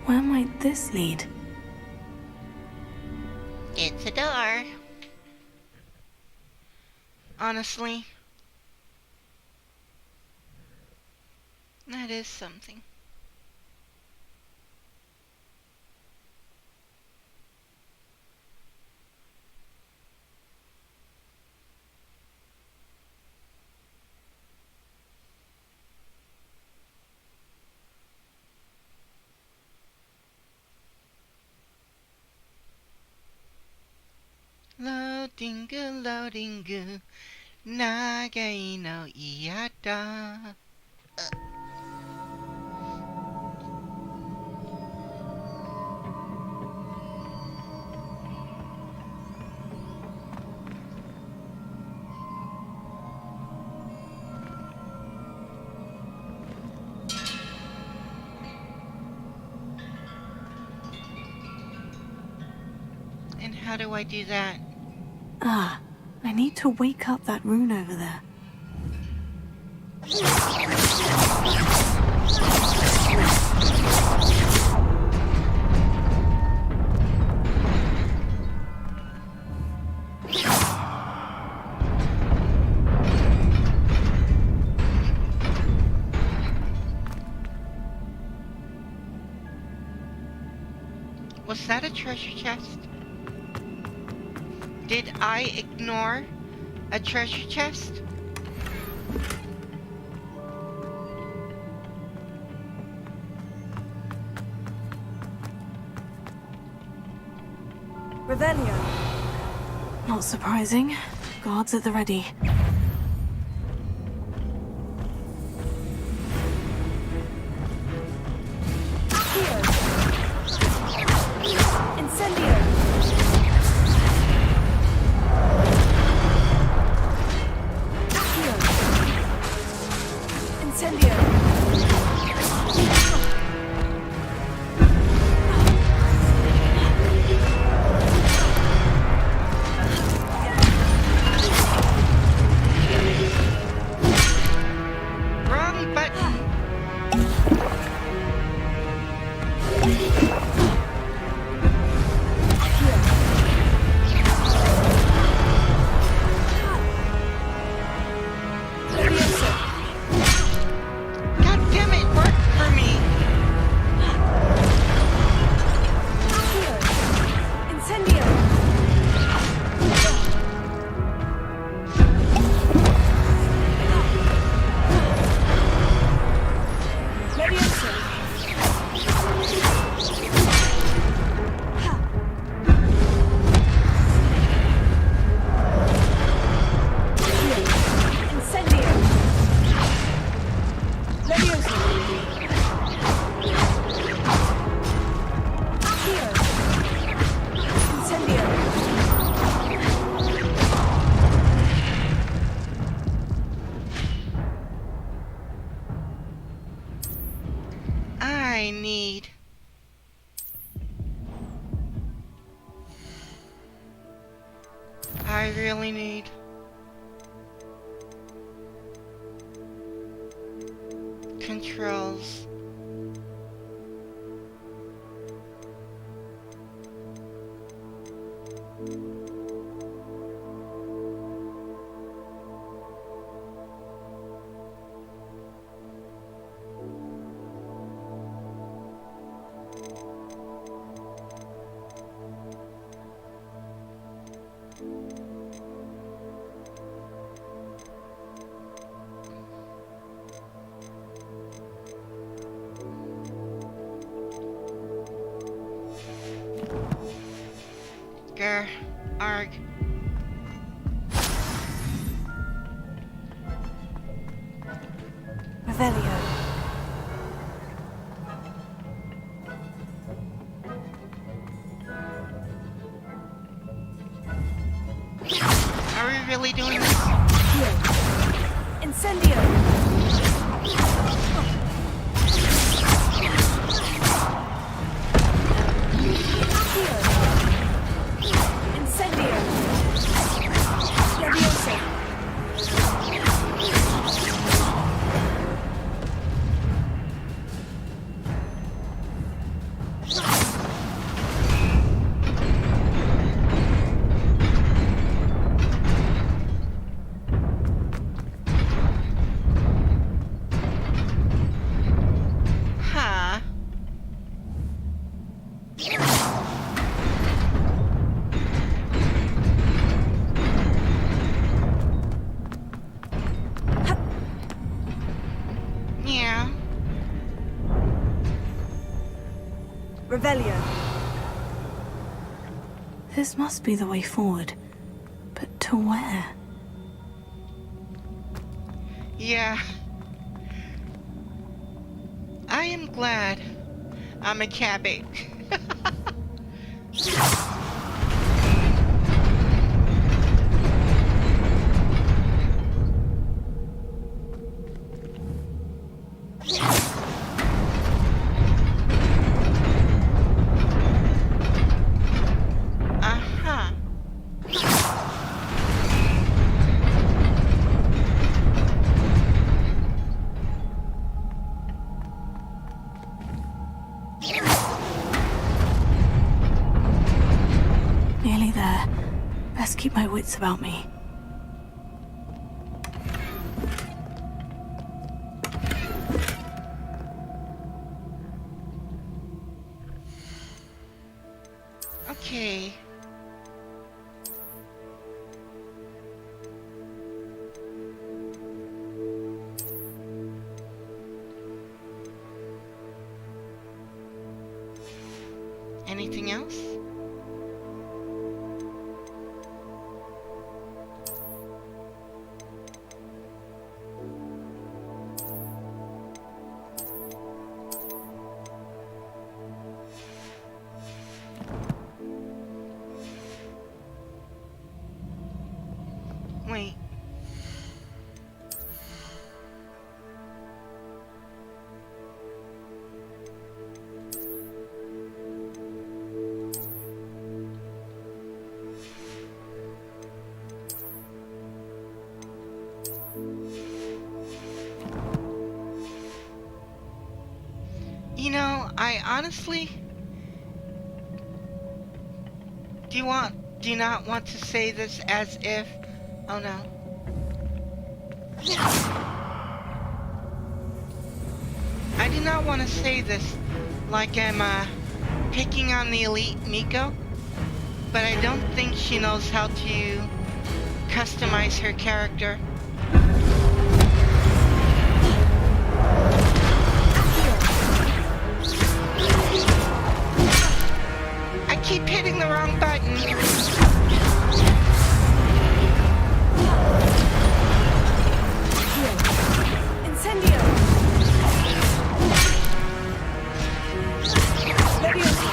Where might this lead? It's a door. Honestly, that is something. Loading, nagai no iyada. And how do I do that? Ah, I need to wake up that rune over there. Was that a treasure chest? Did I ignore a treasure chest? Revelio. Not surprising. Guards at the ready. I need. I really need. Controls. Grr. Arg. Revelio. Are we really doing this? Incendio! Incendio! Leviosa! Huh. Yeah. Revelio. This must be the way forward. But to where? Yeah. I am glad I'm a cabbage. Uh-huh. Nearly there. Best keep my wits about me. Okay. Anything else? Wait. You know, I honestly do not want to say this as if, oh no. I do not want to say this like I'm picking on the elite Miko, but I don't think she knows how to customize her character. I keep hitting the wrong button. Incendio! Leviosa!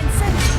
Incendio!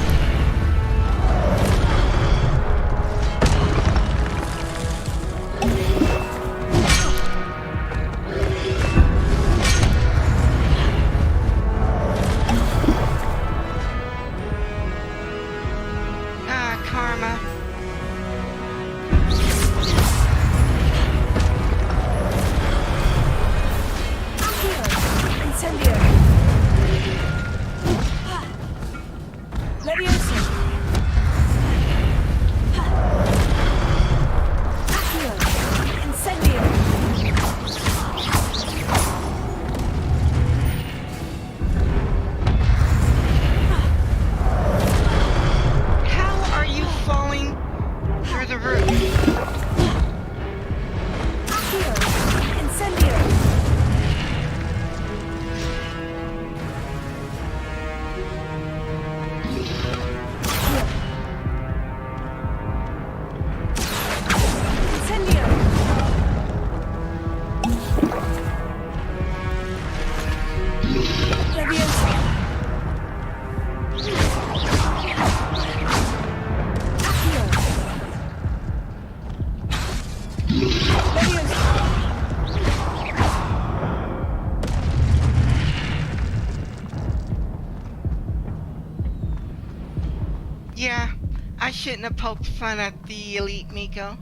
Yeah, I shouldn't have poked fun at the elite Miko.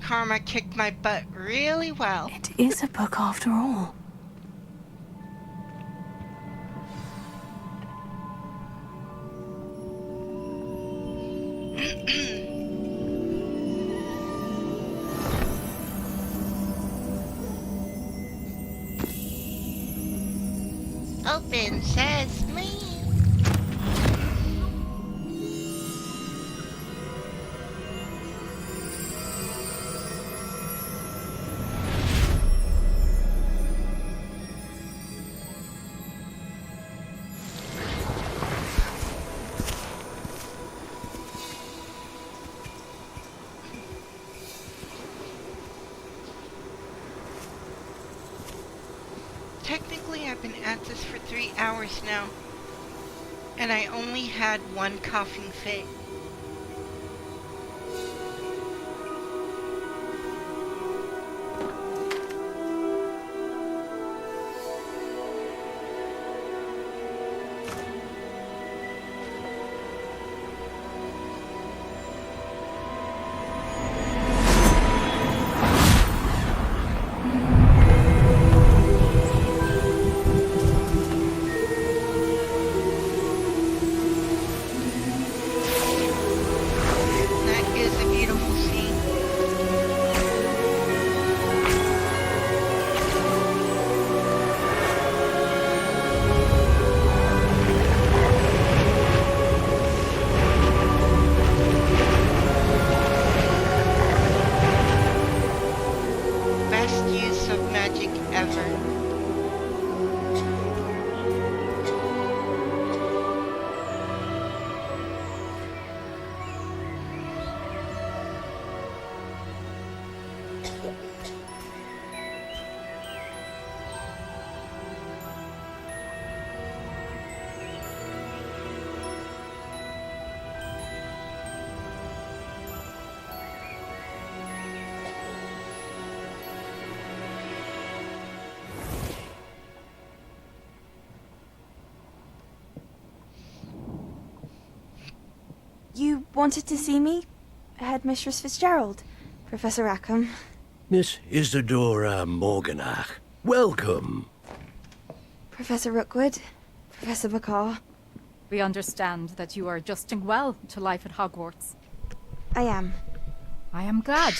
Karma kicked my butt really well. It is a book after all. Open sesame. Technically, I've been at this for 3 hours now, and I only had one coughing fit. You wanted to see me? Headmistress Fitzgerald, Professor Rackham. Miss Isadora Morganach, welcome. Professor Rookwood, Professor Bakar. We understand that you are adjusting well to life at Hogwarts. I am. I am glad.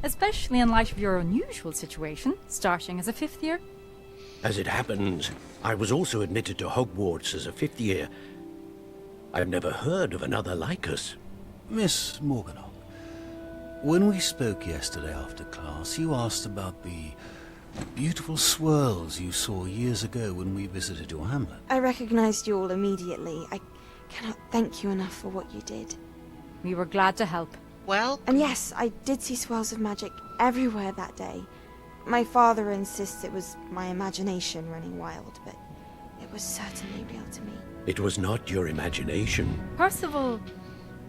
Especially in light of your unusual situation, starting as a 5th year. As it happens, I was also admitted to Hogwarts as a 5th year. I've never heard of another like us. Miss Morganach, when we spoke yesterday after class, you asked about the beautiful swirls you saw years ago when we visited your hamlet. I recognized you all immediately. I cannot thank you enough for what you did. We were glad to help. Well... And yes, I did see swirls of magic everywhere that day. My father insists it was my imagination running wild, but it was certainly real to me. It was not your imagination. Percival,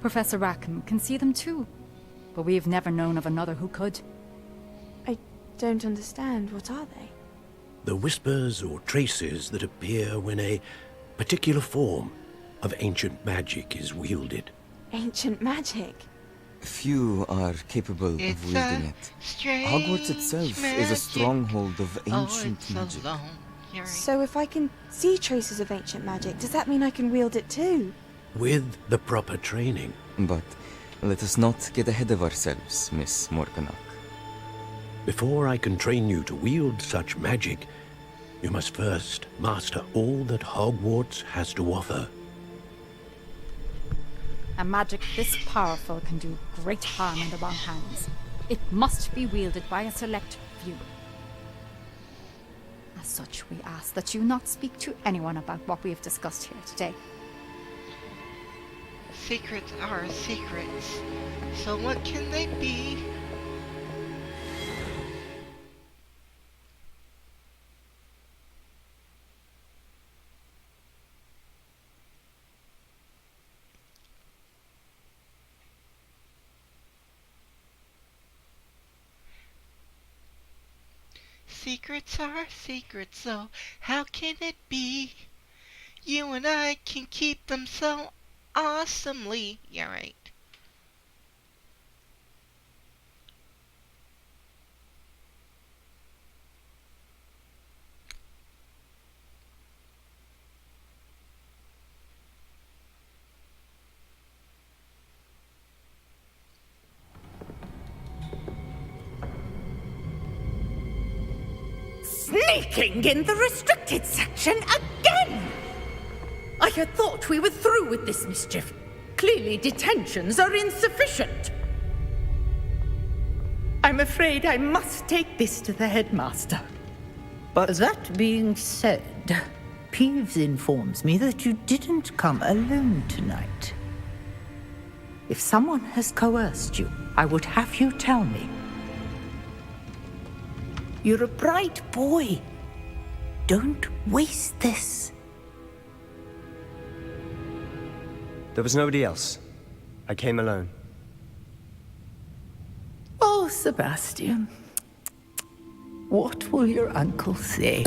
Professor Rackham can see them too, but we've never known of another who could. I don't understand. What are they? The whispers or traces that appear when a particular form of ancient magic is wielded. Ancient magic? Few are capable of wielding it. Hogwarts itself is a stronghold of ancient magic. So if I can see traces of ancient magic, does that mean I can wield it too? With the proper training. But let us not get ahead of ourselves, Miss Morganach. Before I can train you to wield such magic, you must first master all that Hogwarts has to offer. A magic this powerful can do great harm in the wrong hands. It must be wielded by a select few. As such, we ask that you not speak to anyone about what we have discussed here today. Secrets are secrets. So what can they be? Secrets are secrets, so how can it be? You and I can keep them so awesomely. Yeah, right. Sneaking in the restricted section again! I had thought we were through with this mischief. Clearly detentions are insufficient. I'm afraid I must take this to the headmaster. But that being said, Peeves informs me that you didn't come alone tonight. If someone has coerced you, I would have you tell me. You're a bright boy. Don't waste this. There was nobody else. I came alone. Oh, Sebastian. What will your uncle say?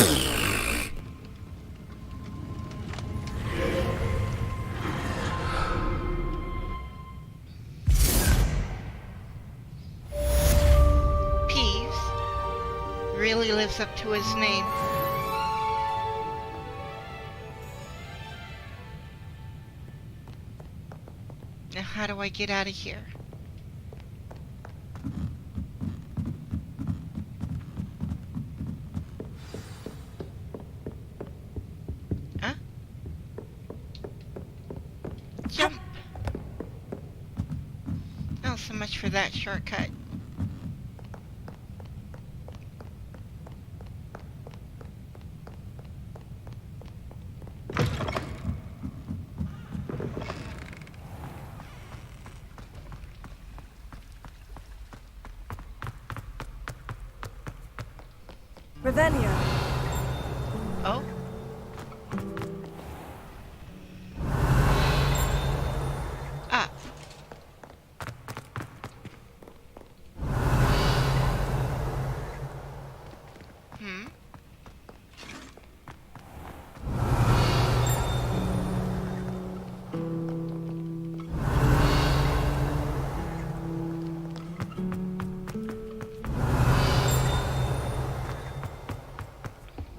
Really lives up to his name. Now how do I get out of here? Huh? Jump! Oh, so much for that shortcut. Revelio. Oh? Ah. Hmm?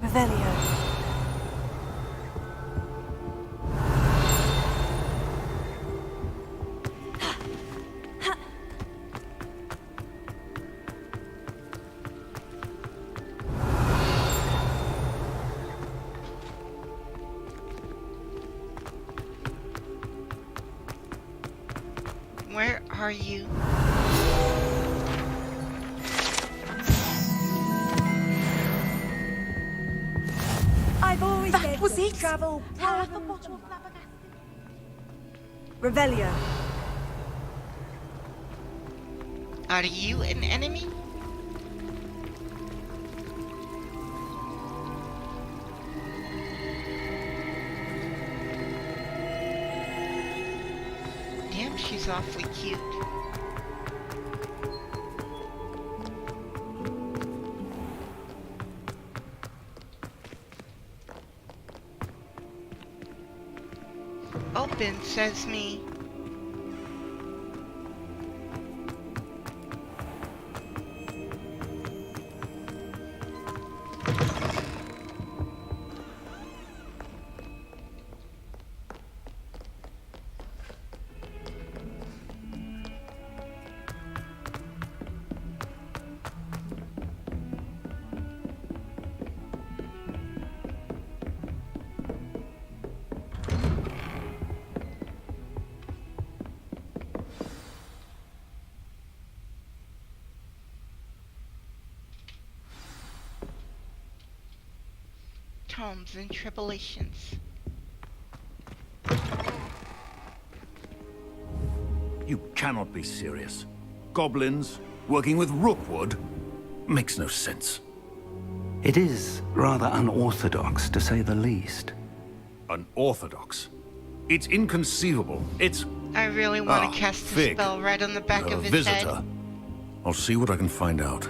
Revelio. Where are you? I've always said that travel Revelio. Are you an enemy? Damn, she's awfully cute. Open, says me. Tomes and tribulations. You cannot be serious. Goblins working with Rookwood makes no sense. It is rather unorthodox, to say the least. Unorthodox? It's inconceivable. It's... I really want to cast a Fig. spell right on the back You're of a his visitor. head. I'll see what I can find out.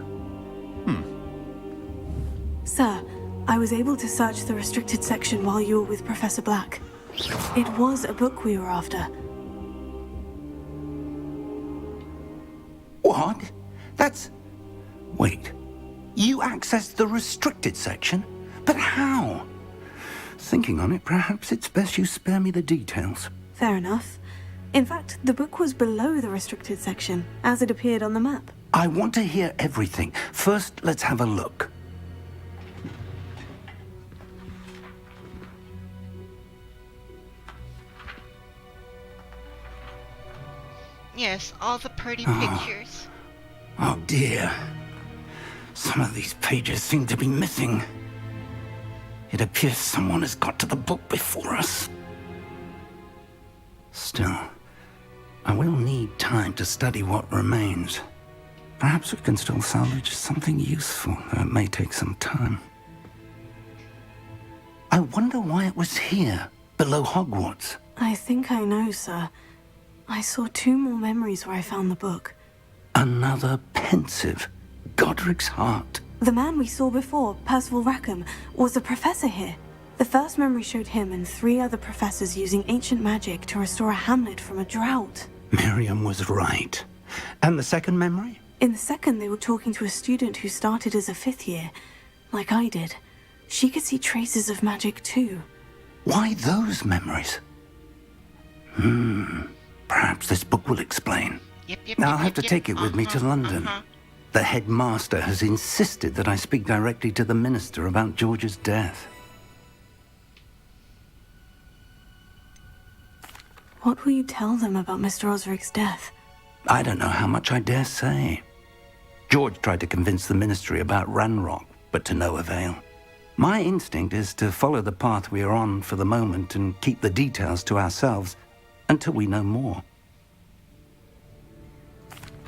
Sir, I was able to search the restricted section while you were with Professor Black. It was a book we were after. What? That's... Wait. You accessed the restricted section? But how? Thinking on it, perhaps it's best you spare me the details. Fair enough. In fact, the book was below the restricted section, as it appeared on the map. I want to hear everything. First, let's have a look. Yes, all the pretty pictures. Oh dear. Some of these pages seem to be missing. It appears someone has got to the book before us. Still, I will need time to study what remains. Perhaps we can still salvage something useful, though it may take some time. I wonder why it was here, below Hogwarts. I think I know, sir. I saw 2 more memories where I found the book. Another pensive. Godric's heart. The man we saw before, Percival Rackham, was a professor here. The first memory showed him and 3 other professors using ancient magic to restore a hamlet from a drought. Miriam was right. And the second memory? In the second, they were talking to a student who started as a 5th year, like I did. She could see traces of magic too. Why those memories? Perhaps this book will explain. I'll have to take it with me to London. The headmaster has insisted that I speak directly to the minister about George's death. What will you tell them about Mr. Osric's death? I don't know how much I dare say. George tried to convince the ministry about Ranrock, but to no avail. My instinct is to follow the path we are on for the moment and keep the details to ourselves until we know more.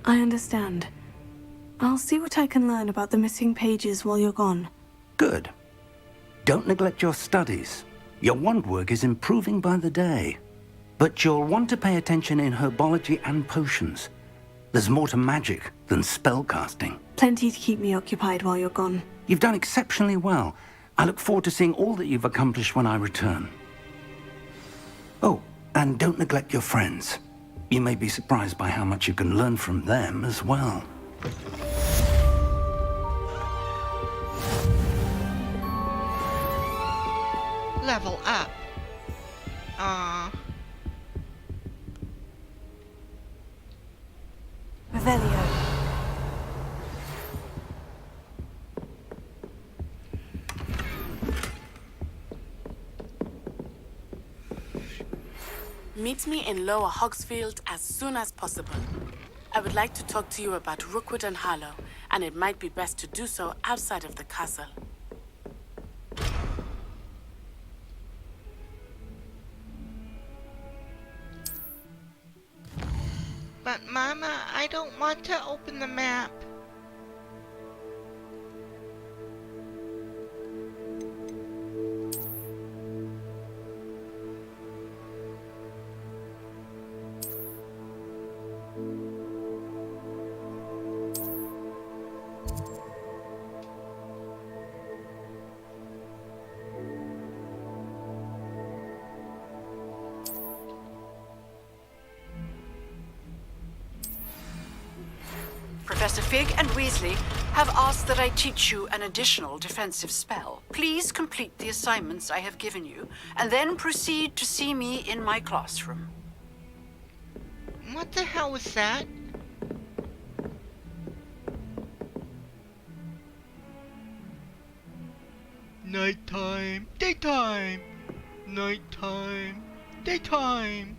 I understand. I'll see what I can learn about the missing pages while you're gone. Good. Don't neglect your studies. Your wand work is improving by the day. But you'll want to pay attention in herbology and potions. There's more to magic than spellcasting. Plenty to keep me occupied while you're gone. You've done exceptionally well. I look forward to seeing all that you've accomplished when I return. Oh, and don't neglect your friends. You may be surprised by how much you can learn from them as well. Level up. Revelio. Meet me in Lower Hogsfield as soon as possible. I would like to talk to you about Rookwood and Harlow, and it might be best to do so outside of the castle. But Mama, I don't want to open the map. Professor Fig and Weasley have asked that I teach you an additional defensive spell. Please complete the assignments I have given you, and then proceed to see me in my classroom. What the hell was that? Nighttime, daytime, nighttime, daytime.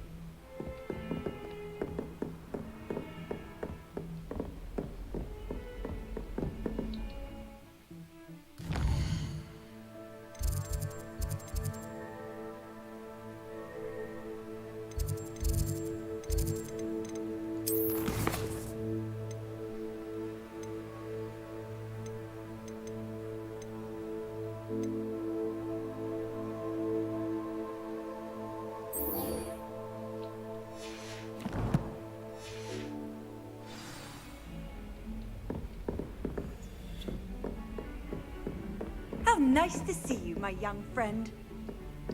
Nice to see you, my young friend.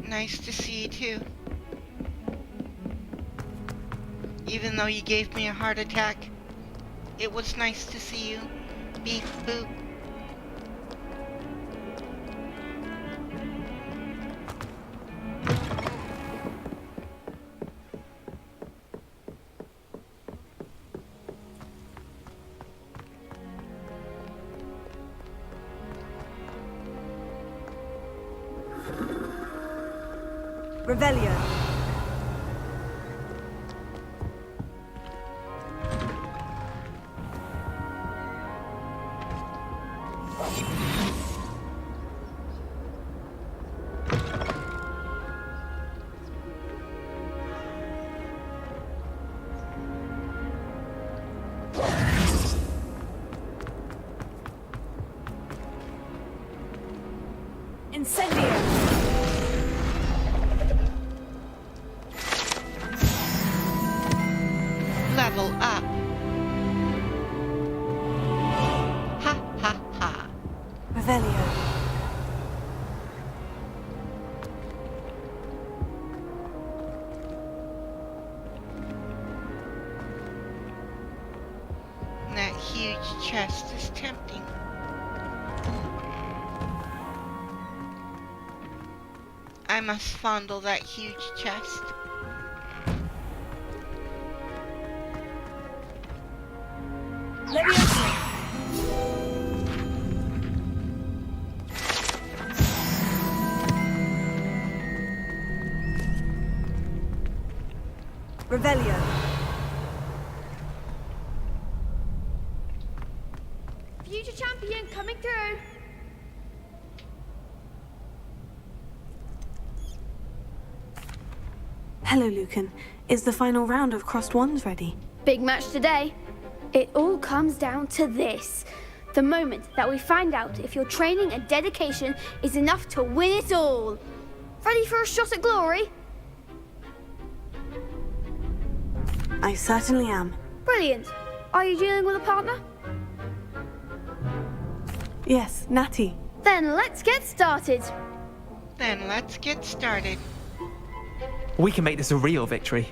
Nice to see you too. Even though you gave me a heart attack, it was nice to see you. Beep boop. Revelio. Incendio. Level up. Ha ha ha. Revelio. That huge chest is tempting. I must fondle that huge chest. Revelio. Future champion coming through. Hello, Lucan. Is the final round of Crossed Wands ready? Big match today. It all comes down to this. The moment that we find out if your training and dedication is enough to win it all. Ready for a shot at glory? I certainly am. Brilliant. Are you dealing with a partner? Yes, Natty. Then let's get started. Then let's get started. We can make this a real victory.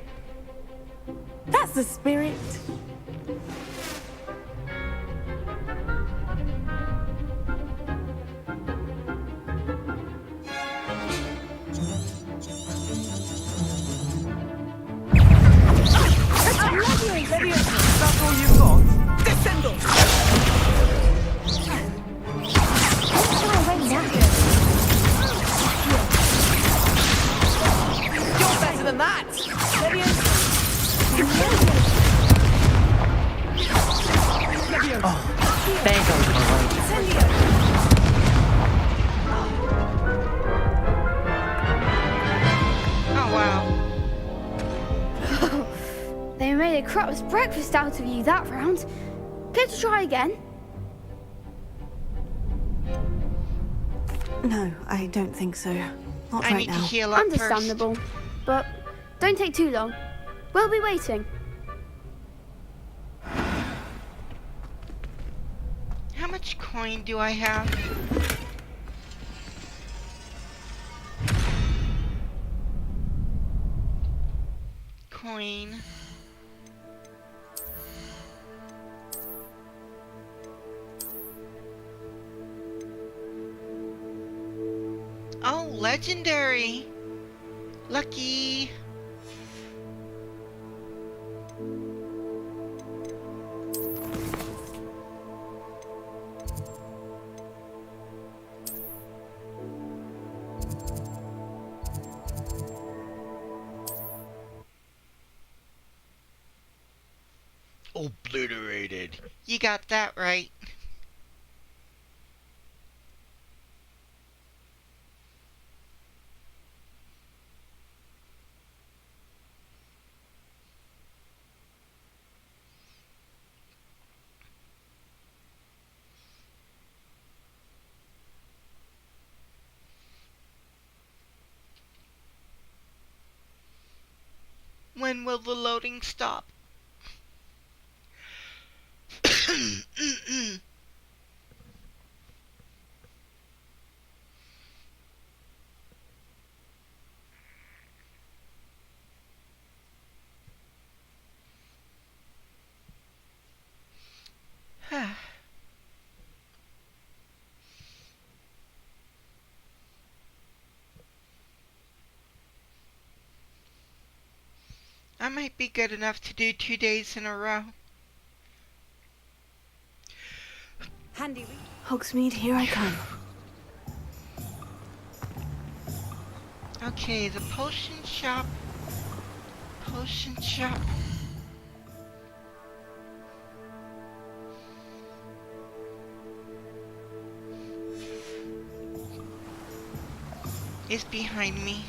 That's the spirit. That's all you've got? Descendo! You're better than that! Oh, there goes my Oh wow. They made a crap's breakfast out of you that round. Care to try again? No, I don't think so. Not I right need now. to heal up Understandable. But don't take too long. We'll be waiting. How much coin do I have? Coin. Oh, legendary. Lucky. Obliterated. You got that right. When will the loading stop? might be good enough to do 2 days in a row. Handy. Hogsmeade, here I come. Okay, the potion shop. Potion shop. Is behind me.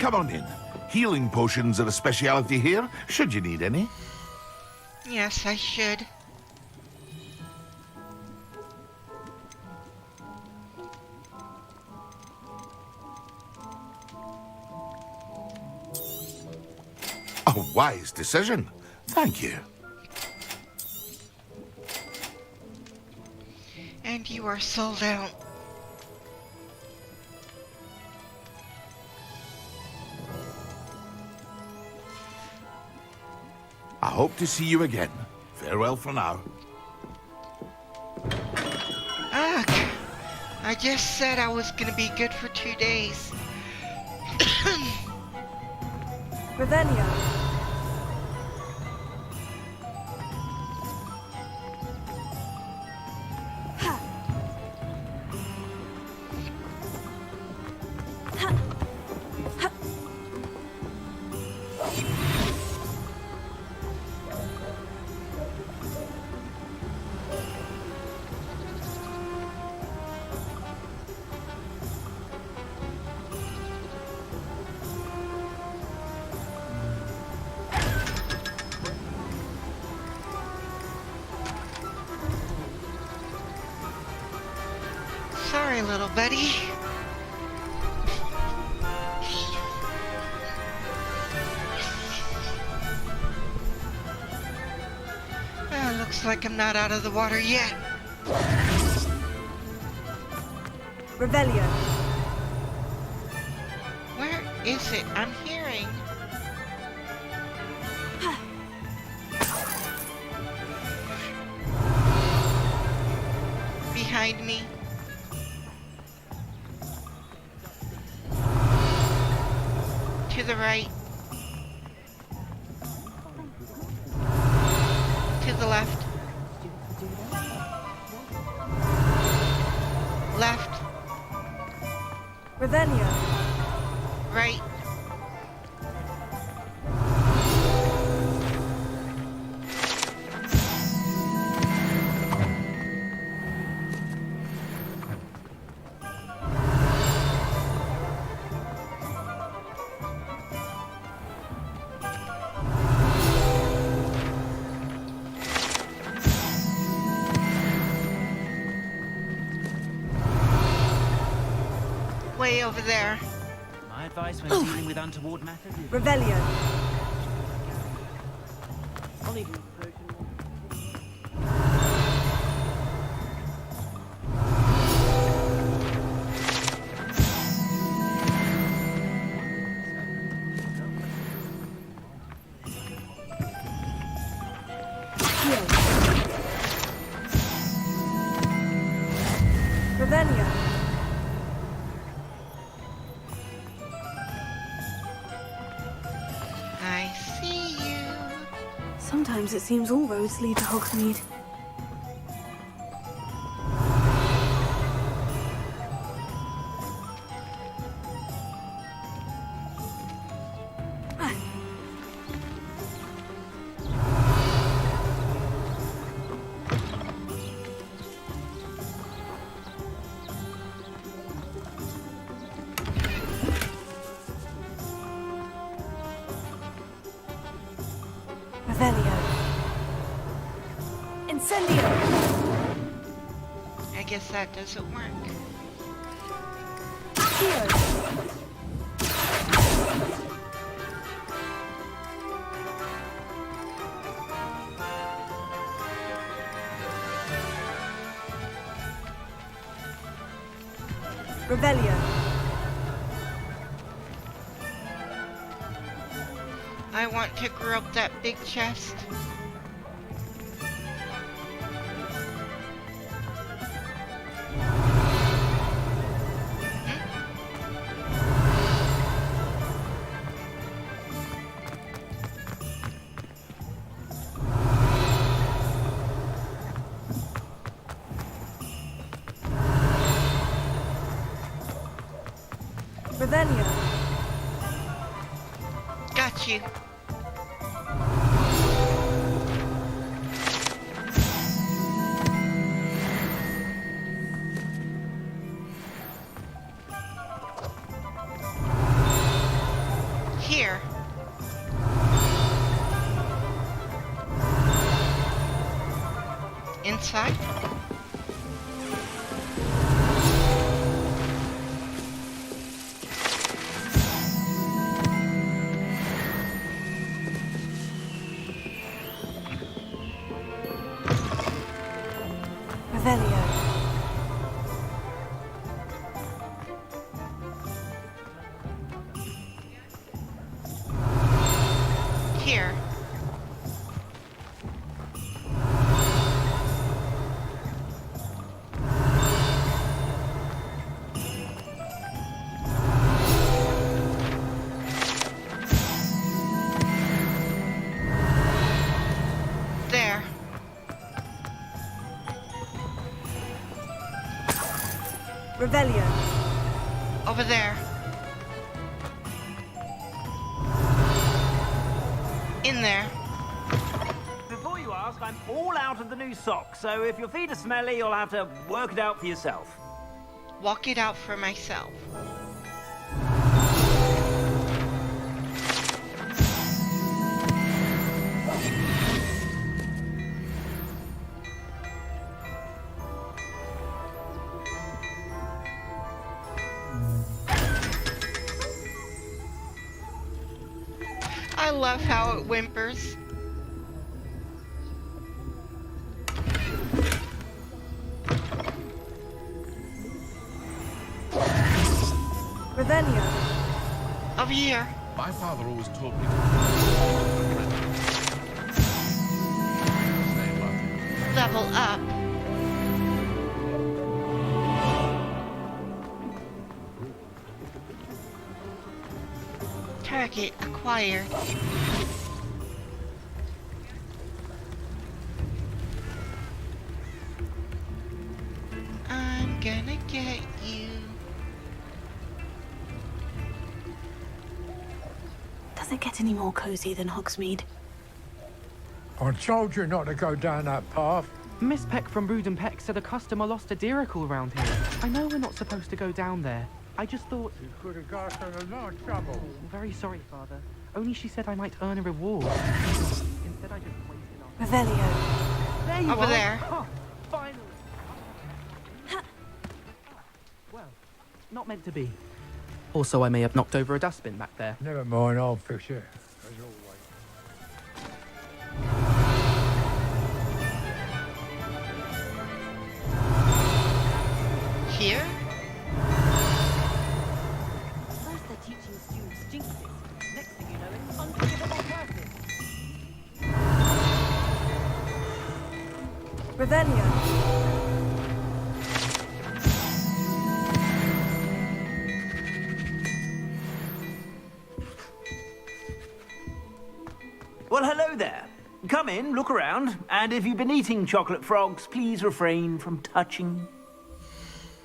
Come on in. Healing potions are a speciality here, should you need any. Yes, I should. A wise decision. Thank you. And you are sold out. I hope to see you again. Farewell for now. Ugh. I just said I was gonna be good for 2 days. Revelio. Sorry, little buddy. Looks like I'm not out of the water yet. Revelio. Where is it? I'm hearing. Behind me. To the right. To the left. Left. Revelio. Right. Way over there. My advice when dealing with untoward matters is... Revelio. Revelio. I see you. Sometimes it seems all roads lead to Hogsmeade. Revelio. Incendio. I guess that doesn't work. Revelio. I want to grab that big chest. Revelio. Got you. Here. Inside? Revelio. Here. There. Revelio. Over there. In there. Before you ask, I'm all out of the new socks, so if your feet are smelly, you'll have to work it out for yourself. Walk it out for myself. I love how it whimpers. Revelio. Over here. My father always told me Level up. Target acquired. I'm gonna get you. Does it get any more cozy than Hogsmeade? I told you not to go down that path. Miss Peck from Brood and Peck said a customer lost a deeracle around here. I know we're not supposed to go down there. I just thought... You could have got in a lot of trouble. I'm very sorry, Father. Only she said I might earn a reward. Instead, I just waited on... Revelio. There you Over are. there. Oh, finally. Well, not meant to be. Also, I may have knocked over a dustbin back there. Never mind, I'll fix it. As always. Here? First they're teaching students jinxes. Next thing you know, it's unforgivable curses. Revelio. Well, hello there. Come in, look around, and if you've been eating chocolate frogs, please refrain from touching.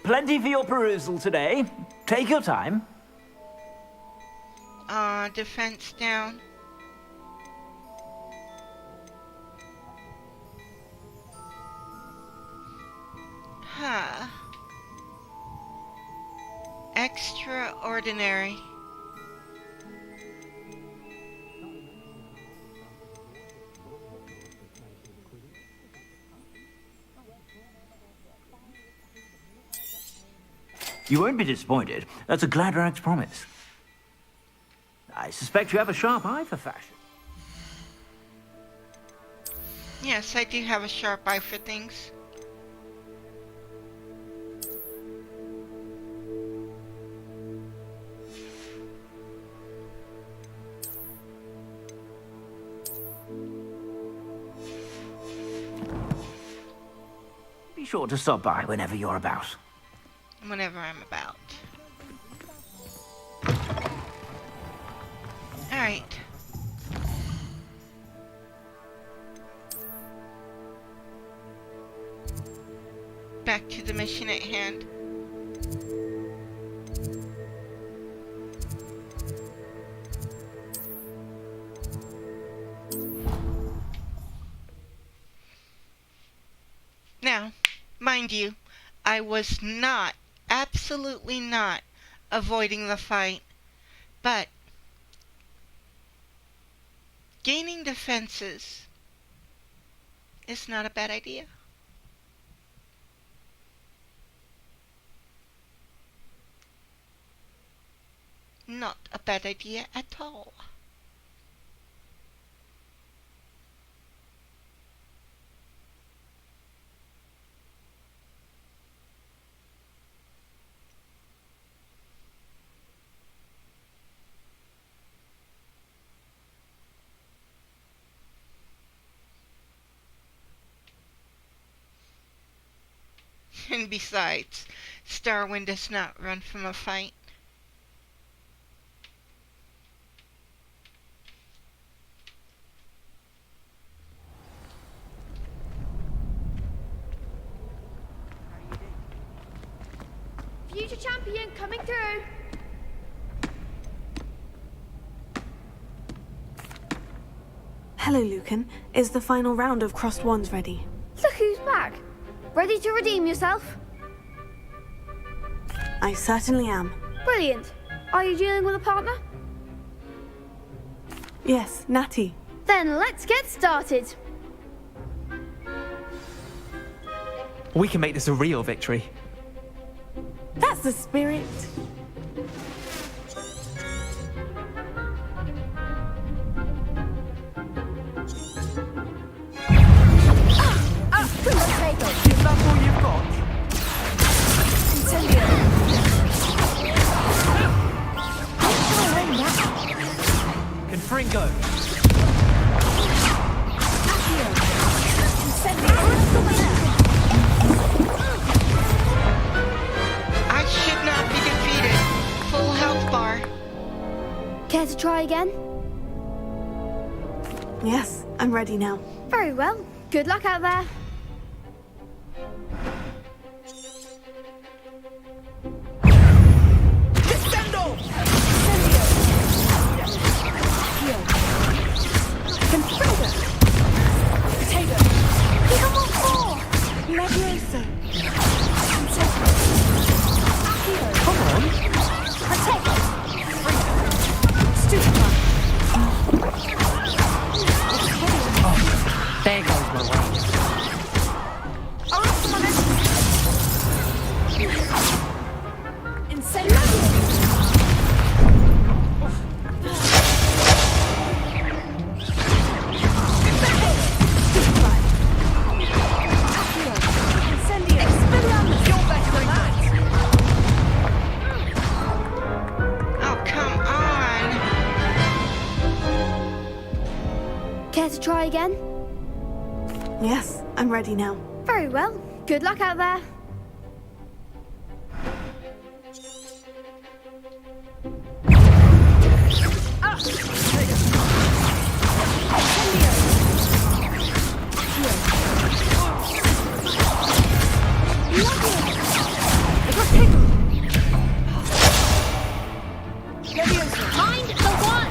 Plenty for your perusal today. Take your time. Defense down. Huh. Extraordinary. You won't be disappointed. That's a Gladrag's promise. I suspect you have a sharp eye for fashion. Yes, I do have a sharp eye for things. Be sure to stop by whenever you're about. Whenever I'm about. Alright. Back to the mission at hand. mind you, I was not, absolutely not, avoiding the fight. But gaining defenses is not a bad idea. Not a bad idea at all. And besides, Starrwind does not run from a fight. Future champion coming through. Hello, Lucan. Is the final round of Crossed Wands ready? Look who's back. Ready to redeem yourself? I certainly am. Brilliant. Are you dealing with a partner? Yes, Natty. Then let's get started. We can make this a real victory. That's the spirit. Is that all you've got? Confringo. I should not be defeated. Full health bar. Care to try again? Yes, I'm ready now. Very well. Good luck out there. There goes my way. Oh, come on. Care to try again? Yes, I'm ready now. Very well. Good luck out there. Mind the one!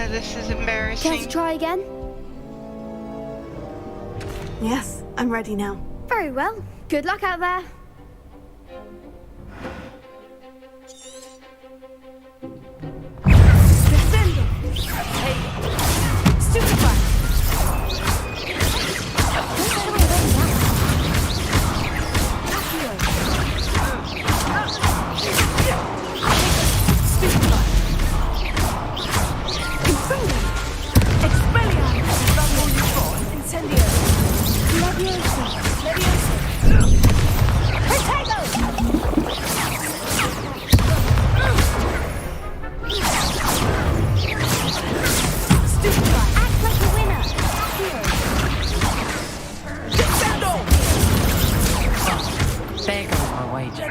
This is Care embarrassing. to try again? Yes, I'm ready now. Very well. Good luck out there. There goes my wager.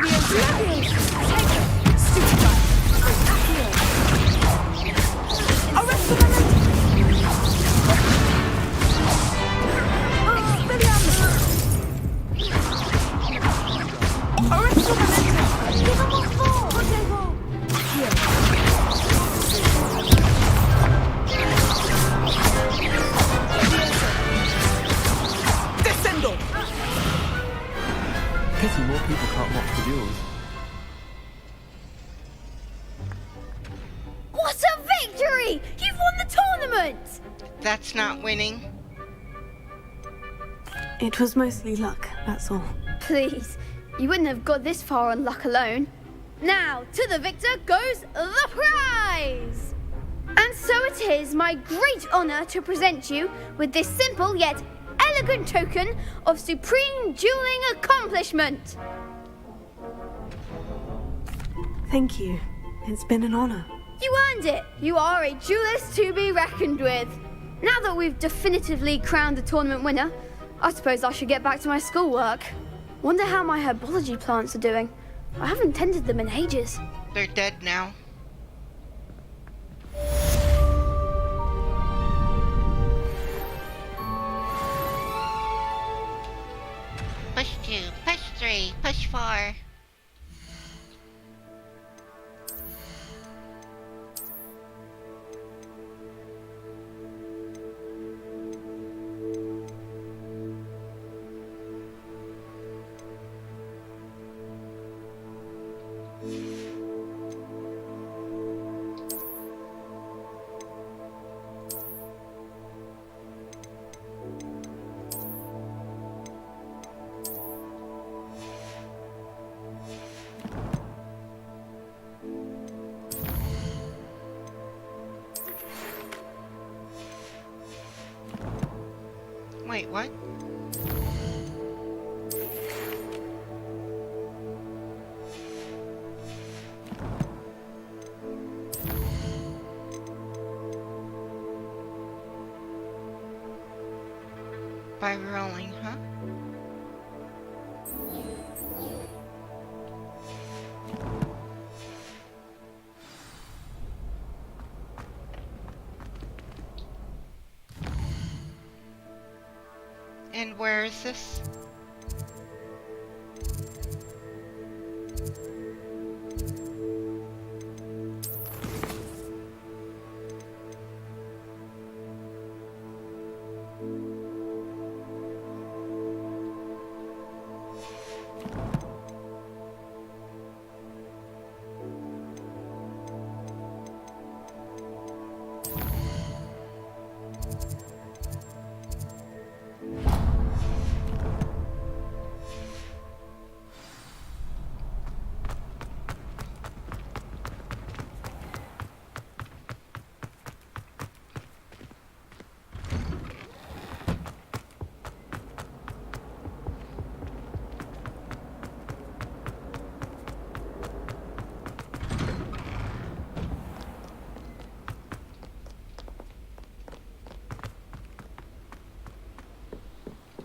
Pity more people can't watch the duels. What a victory! You've won the tournament! That's not winning. It was mostly luck, that's all. Please, you wouldn't have got this far on luck alone. Now, to the victor goes the prize! And so it is my great honour to present you with this simple yet elegant token of supreme dueling accomplishment. Thank you. It's been an honour. You earned it. You are a duelist to be reckoned with. Now that we've definitively crowned the tournament winner, I suppose I should get back to my schoolwork. Wonder how my herbology plants are doing. I haven't tended them in ages. They're dead now. Push 2, push 3, push 4. Wait, what? By rolling, huh? And where is this?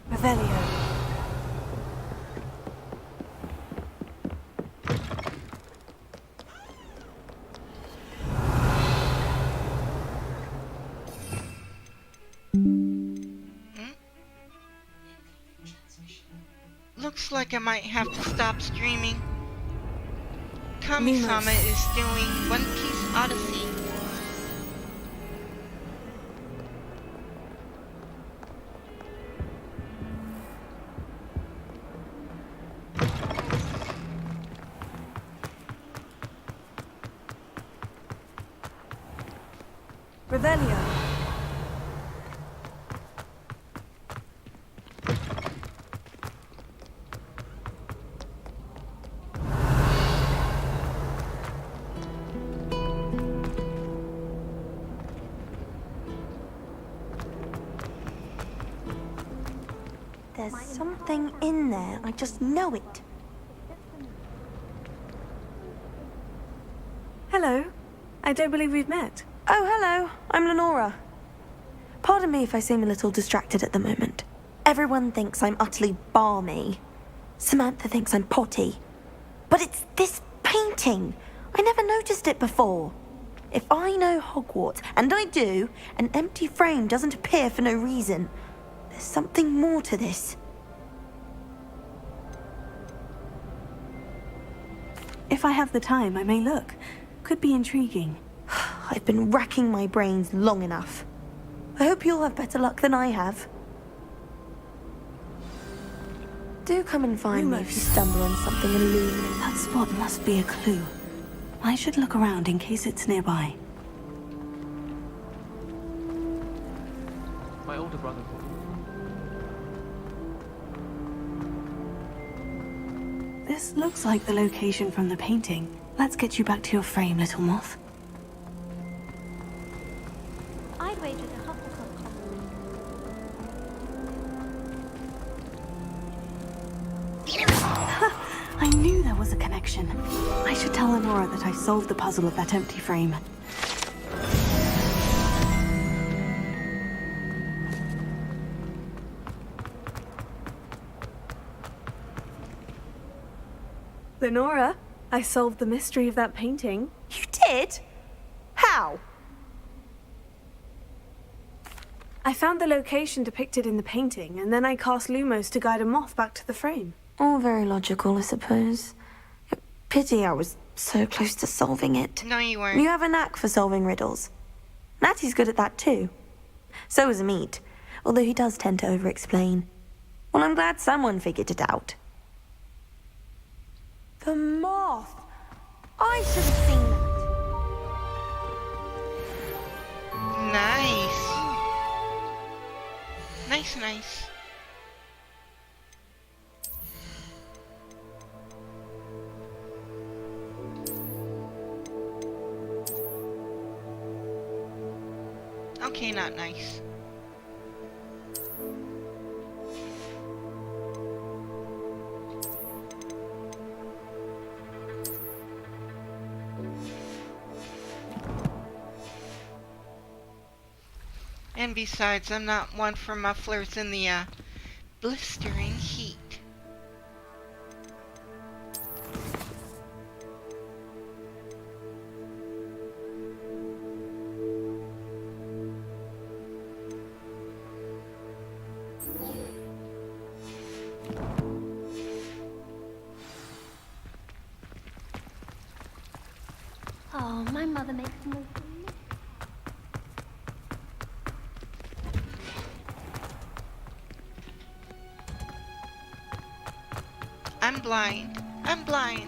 Revelio. Looks like I might have to stop streaming. Kami-sama is doing One Piece Odyssey. Revelio. There's something in there. I just know it. Hello. I don't believe we've met. Oh, hello. I'm Lenora. Pardon me if I seem a little distracted at the moment. Everyone thinks I'm utterly balmy. Samantha thinks I'm potty. But it's this painting. I never noticed it before. If I know Hogwarts, and I do, an empty frame doesn't appear for no reason. There's something more to this. If I have the time, I may look. Could be intriguing. I've been racking my brains long enough. I hope you'll have better luck than I have. Do come and find me if you stumble on something illuminating. That spot must be a clue. I should look around in case it's nearby. My older brother. This looks like the location from the painting. Let's get you back to your frame, little moth. I'd wager the Hufflepuff compliment. I knew there was a connection. I should tell Lenora that I solved the puzzle of that empty frame. Lenora, I solved the mystery of that painting. You did? How? I found the location depicted in the painting, and then I cast Lumos to guide a moth back to the frame. All very logical, I suppose. Pity I was so close to solving it. No, you weren't. You have a knack for solving riddles. Natty's good at that too. So is Amit, although he does tend to over-explain. Well, I'm glad someone figured it out. The moth! I should have seen that. Nice. Nice. Okay, not nice. And besides, I'm not one for mufflers in the blistering heat. Oh, my mother makes the most. I'm blind.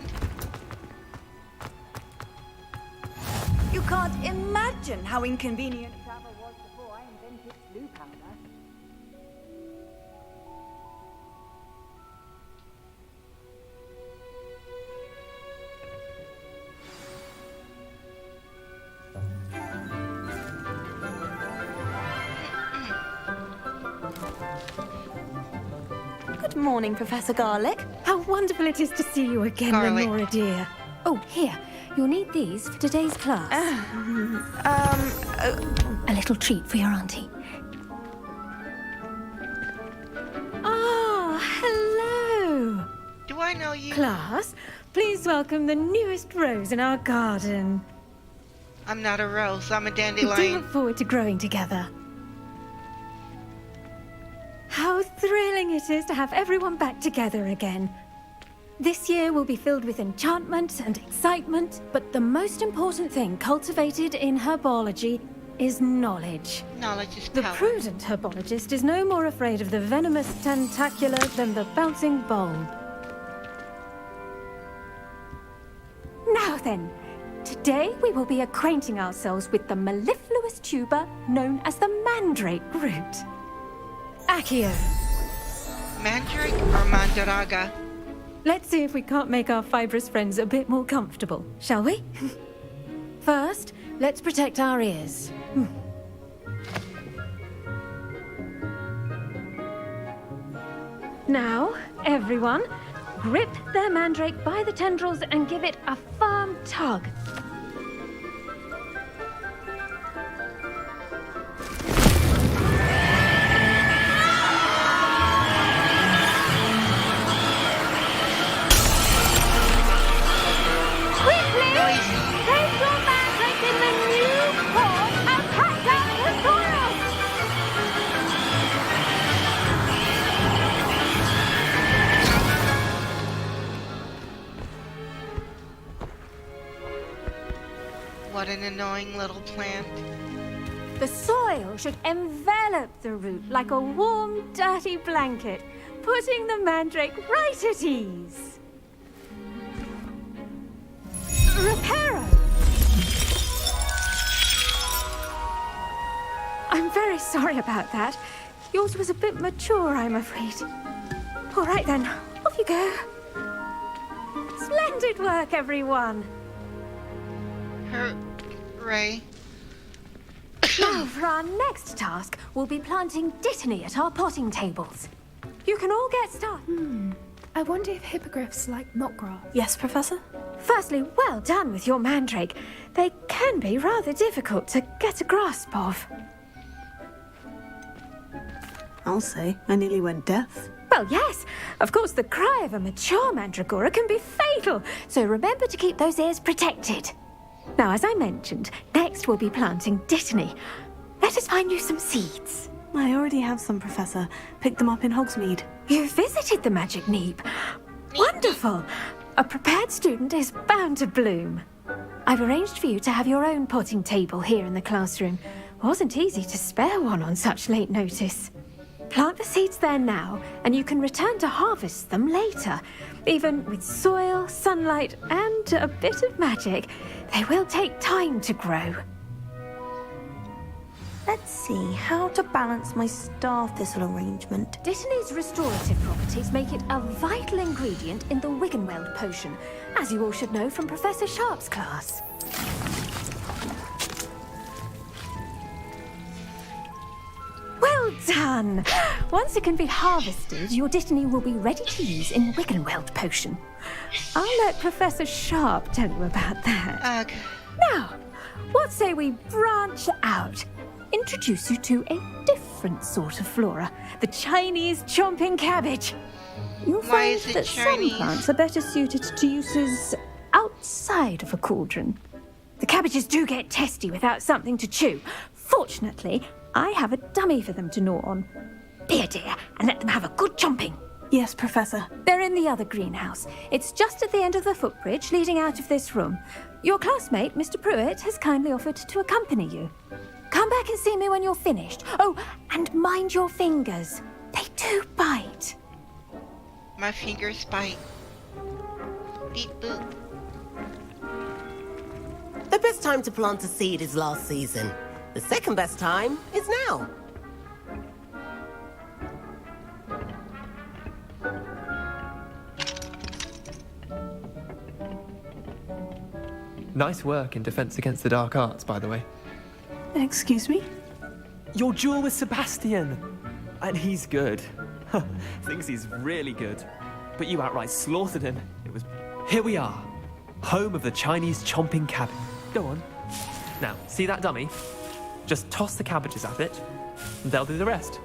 You can't imagine how inconvenient travel was before I invented blue powder. Good morning, Professor Garlick. How wonderful it is to see you again, Garlic. Lenora dear. Oh, here. You'll need these for today's class. A little treat for your auntie. Ah, hello. Do I know you? Class, please welcome the newest rose in our garden. I'm not a rose, I'm a We do dandelion. look forward to growing together. How thrilling it is to have everyone back together again. This year will be filled with enchantment and excitement, but the most important thing cultivated in herbology is knowledge. Knowledge is The power. prudent herbologist is no more afraid of the venomous tentacular than the bouncing bulb. Now then, today we will be acquainting ourselves with the mellifluous tuber known as the mandrake root. Accio. Mandrake or mandaraga? Let's see if we can't make our fibrous friends a bit more comfortable, shall we? First, let's protect our ears. Now, everyone, grip their mandrake by the tendrils and give it a firm tug. Quickly! Place your mandrake in the new form and cut down the soil! What an annoying little plant. The soil should envelop the root like a warm, dirty blanket. putting the mandrake right at ease. Reparo! I'm very sorry about that. Yours was a bit mature, I'm afraid. All right then, off you go. Splendid work, everyone. Hooray. Now, for our next task, we'll be planting dittany at our potting tables. You can all get started. I wonder if hippogriffs like knotgrass. Yes, Professor? Firstly, well done with your mandrake. They can be rather difficult to get a grasp of. I'll say, I nearly went deaf. Well, yes. Of course, the cry of a mature mandragora can be fatal, so remember to keep those ears protected. Now, as I mentioned, next we'll be planting dittany. Let us find you some seeds. I already have some, Professor. Picked them up in Hogsmeade. You visited the Magic Neep. Wonderful. A prepared student is bound to bloom. I've arranged for you to have your own potting table here in the classroom. Wasn't easy to spare one on such late notice. Plant the seeds there now, and you can return to harvest them later. Even with soil, sunlight, and a bit of magic, they will take time to grow. Let's see how to balance my star thistle arrangement. Dittany's restorative properties make it a vital ingredient in the Wiggenweld potion, as you all should know from Professor Sharp's class. Well done! Once it can be harvested, your dittany will be ready to use in Wiggenweld potion. I'll let Professor Sharp tell you about that. Okay. Now, what say we branch out? Introduce you to a different sort of flora, the Chinese chomping cabbage. You'll Why find is it that Chinese? some plants are better suited to uses outside of a cauldron. The cabbages do get testy without something to chew. Fortunately, I have a dummy for them to gnaw on. Be a dear and let them have a good chomping. Yes, Professor. They're in the other greenhouse. It's just at the end of the footbridge leading out of this room. Your classmate, Mr. Pruitt, has kindly offered to accompany you. Come back and see me when you're finished. Oh, and mind your fingers. They do bite. My fingers bite. Beep boop. The best time to plant a seed is last season. The second best time is now. Nice work in Defense Against the Dark Arts, by the way. Excuse me? Your duel with Sebastian! And he's good. Thinks he's really good. But you outright slaughtered him. It was... Here we are. Home of the Chinese chomping cabbage. Go on. Now, see that dummy? Just toss the cabbages at it, and they'll do the rest.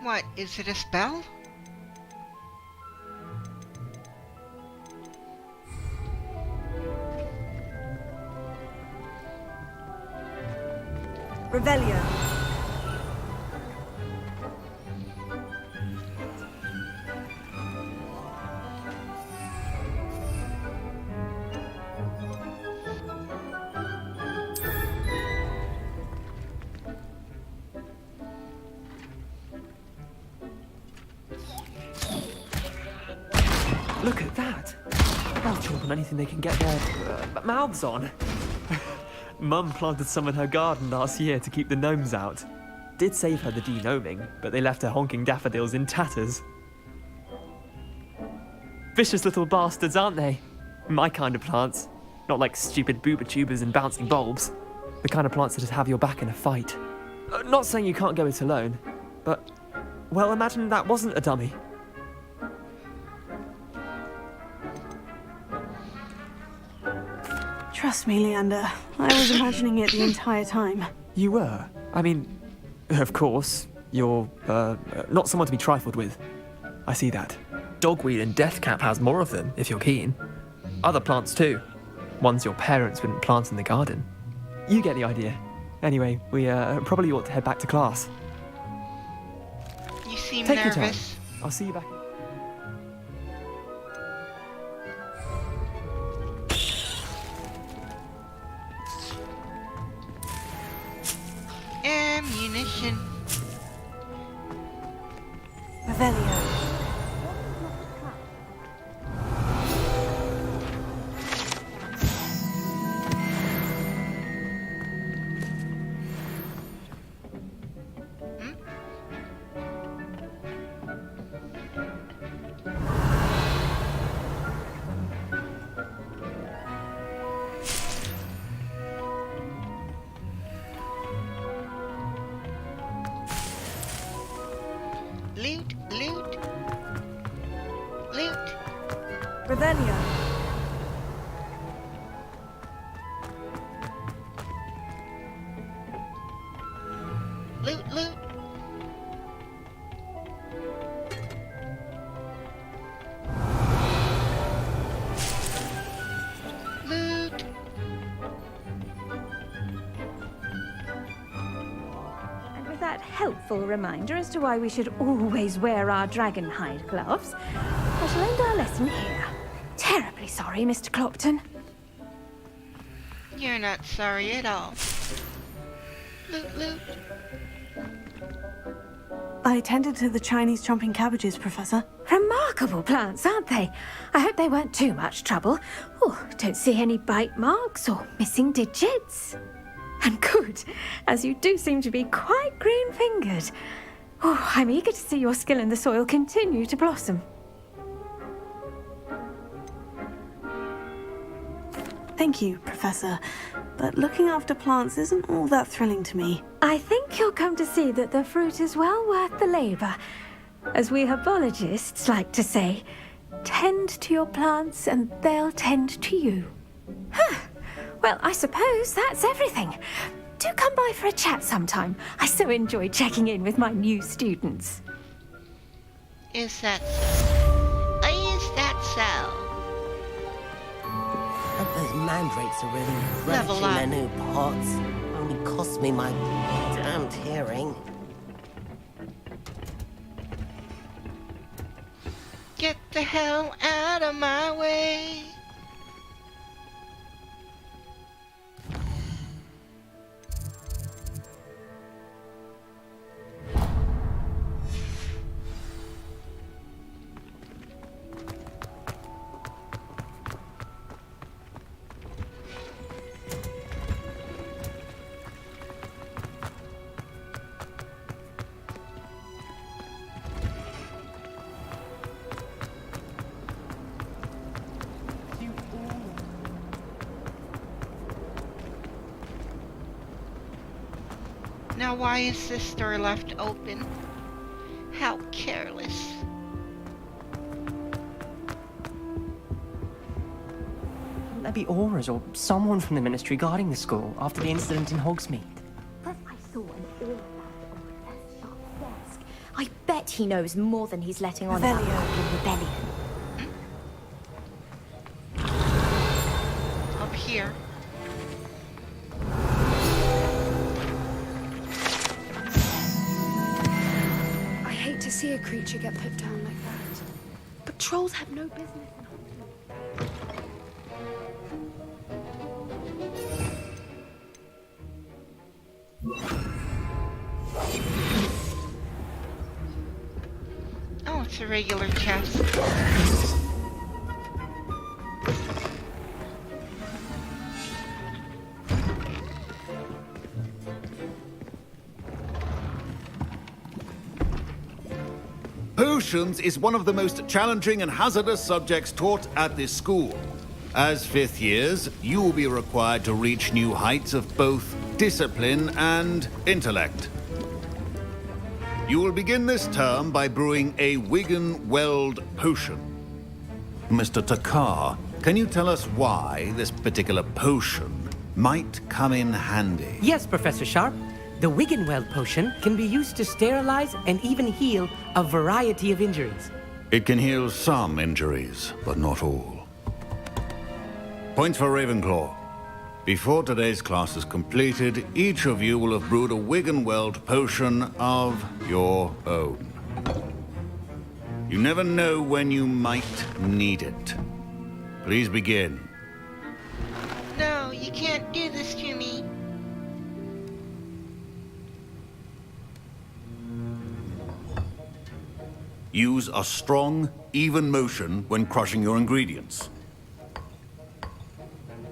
What, is it a spell? Revelio. Look at that! They'll chomp on anything they can get their mouths on. Mum planted some in her garden last year to keep the gnomes out. Did save her the de-gnoming, but they left her honking daffodils in tatters. Vicious little bastards, aren't they? My kind of plants. Not like stupid booba tubers and bouncing bulbs. The kind of plants that just have your back in a fight. Not saying you can't go it alone, but... Well, imagine that wasn't a dummy. Trust me, Leander. I was imagining it the entire time. You were? I mean, of course, you're, not someone to be trifled with. I see that. Dogweed and deathcap has more of them, if you're keen. Other plants too. Ones your parents wouldn't plant in the garden. You get the idea. Anyway, we, probably ought to head back to class. You seem Take your time. nervous. I'll see you back. position. Revelio. Loot, loot, loot. Revelio. Loot, loot. Loot. And with that helpful reminder as to why we should always wear our dragon hide gloves, I shall end our lesson here. Terribly sorry, Mr. Clopton. You're not sorry at all. Loot, loot. I attended to the Chinese chomping cabbages, Professor. Remarkable plants, aren't they? I hope they weren't too much trouble. Oh, don't see any bite marks or missing digits. And good, as you do seem to be quite green-fingered. Oh, I'm eager to see your skill in the soil continue to blossom. Thank you, Professor. But looking after plants isn't all that thrilling to me. I think you'll come to see that the fruit is well worth the labor. As we herbologists like to say, tend to your plants and they'll tend to you. Huh. Well, I suppose that's everything. Do come by for a chat sometime. I so enjoy checking in with my new students. Is that so? Is that so? Those mandrakes are really Level crashing their up. new pots. Only cost me my damned hearing. Get the hell out of my way. Now why is this door left open? How careless. Wouldn't there be auras or someone from the Ministry guarding the school after the incident in Hogsmeade? I saw an aura on Professor Sharp's desk. I bet he knows more than he's letting on about the rebellion. Up here. I hate to see a creature get put down like that. But trolls have no business in Hogsmeade. Oh, it's a regular chest. Potions is one of the most challenging and hazardous subjects taught at this school. As fifth years, you will be required to reach new heights of both discipline and intellect. You will begin this term by brewing a Wigan-Weld potion. Mr. Takar, can you tell us why this particular potion might come in handy? Yes, Professor Sharp. The Wigan-Weld potion can be used to sterilize and even heal a variety of injuries. It can heal some injuries, but not all. Points for Ravenclaw. Before today's class is completed, each of you will have brewed a Wigan-Weld potion of your own. You never know when you might need it. Please begin. No, you can't do this to me. Use a strong, even motion when crushing your ingredients.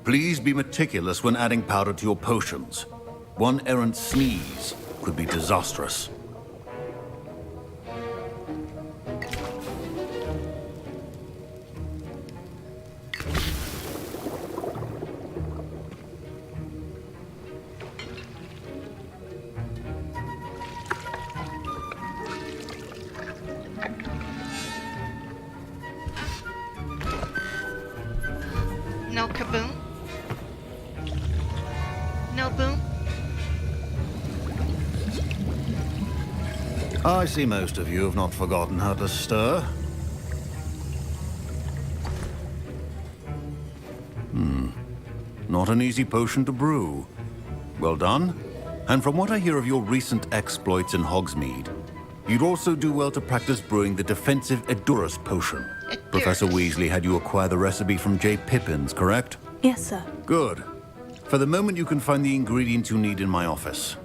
Please be meticulous when adding powder to your potions. One errant sneeze could be disastrous. No kaboom? No boom? I see most of you have not forgotten how to stir. Not an easy potion to brew. Well done. And from what I hear of your recent exploits in Hogsmeade, you'd also do well to practice brewing the defensive Edurus potion. Professor Weasley had you acquire the recipe from J. Pippins, correct? Yes, sir. Good. For the moment, you can find the ingredients you need in my office.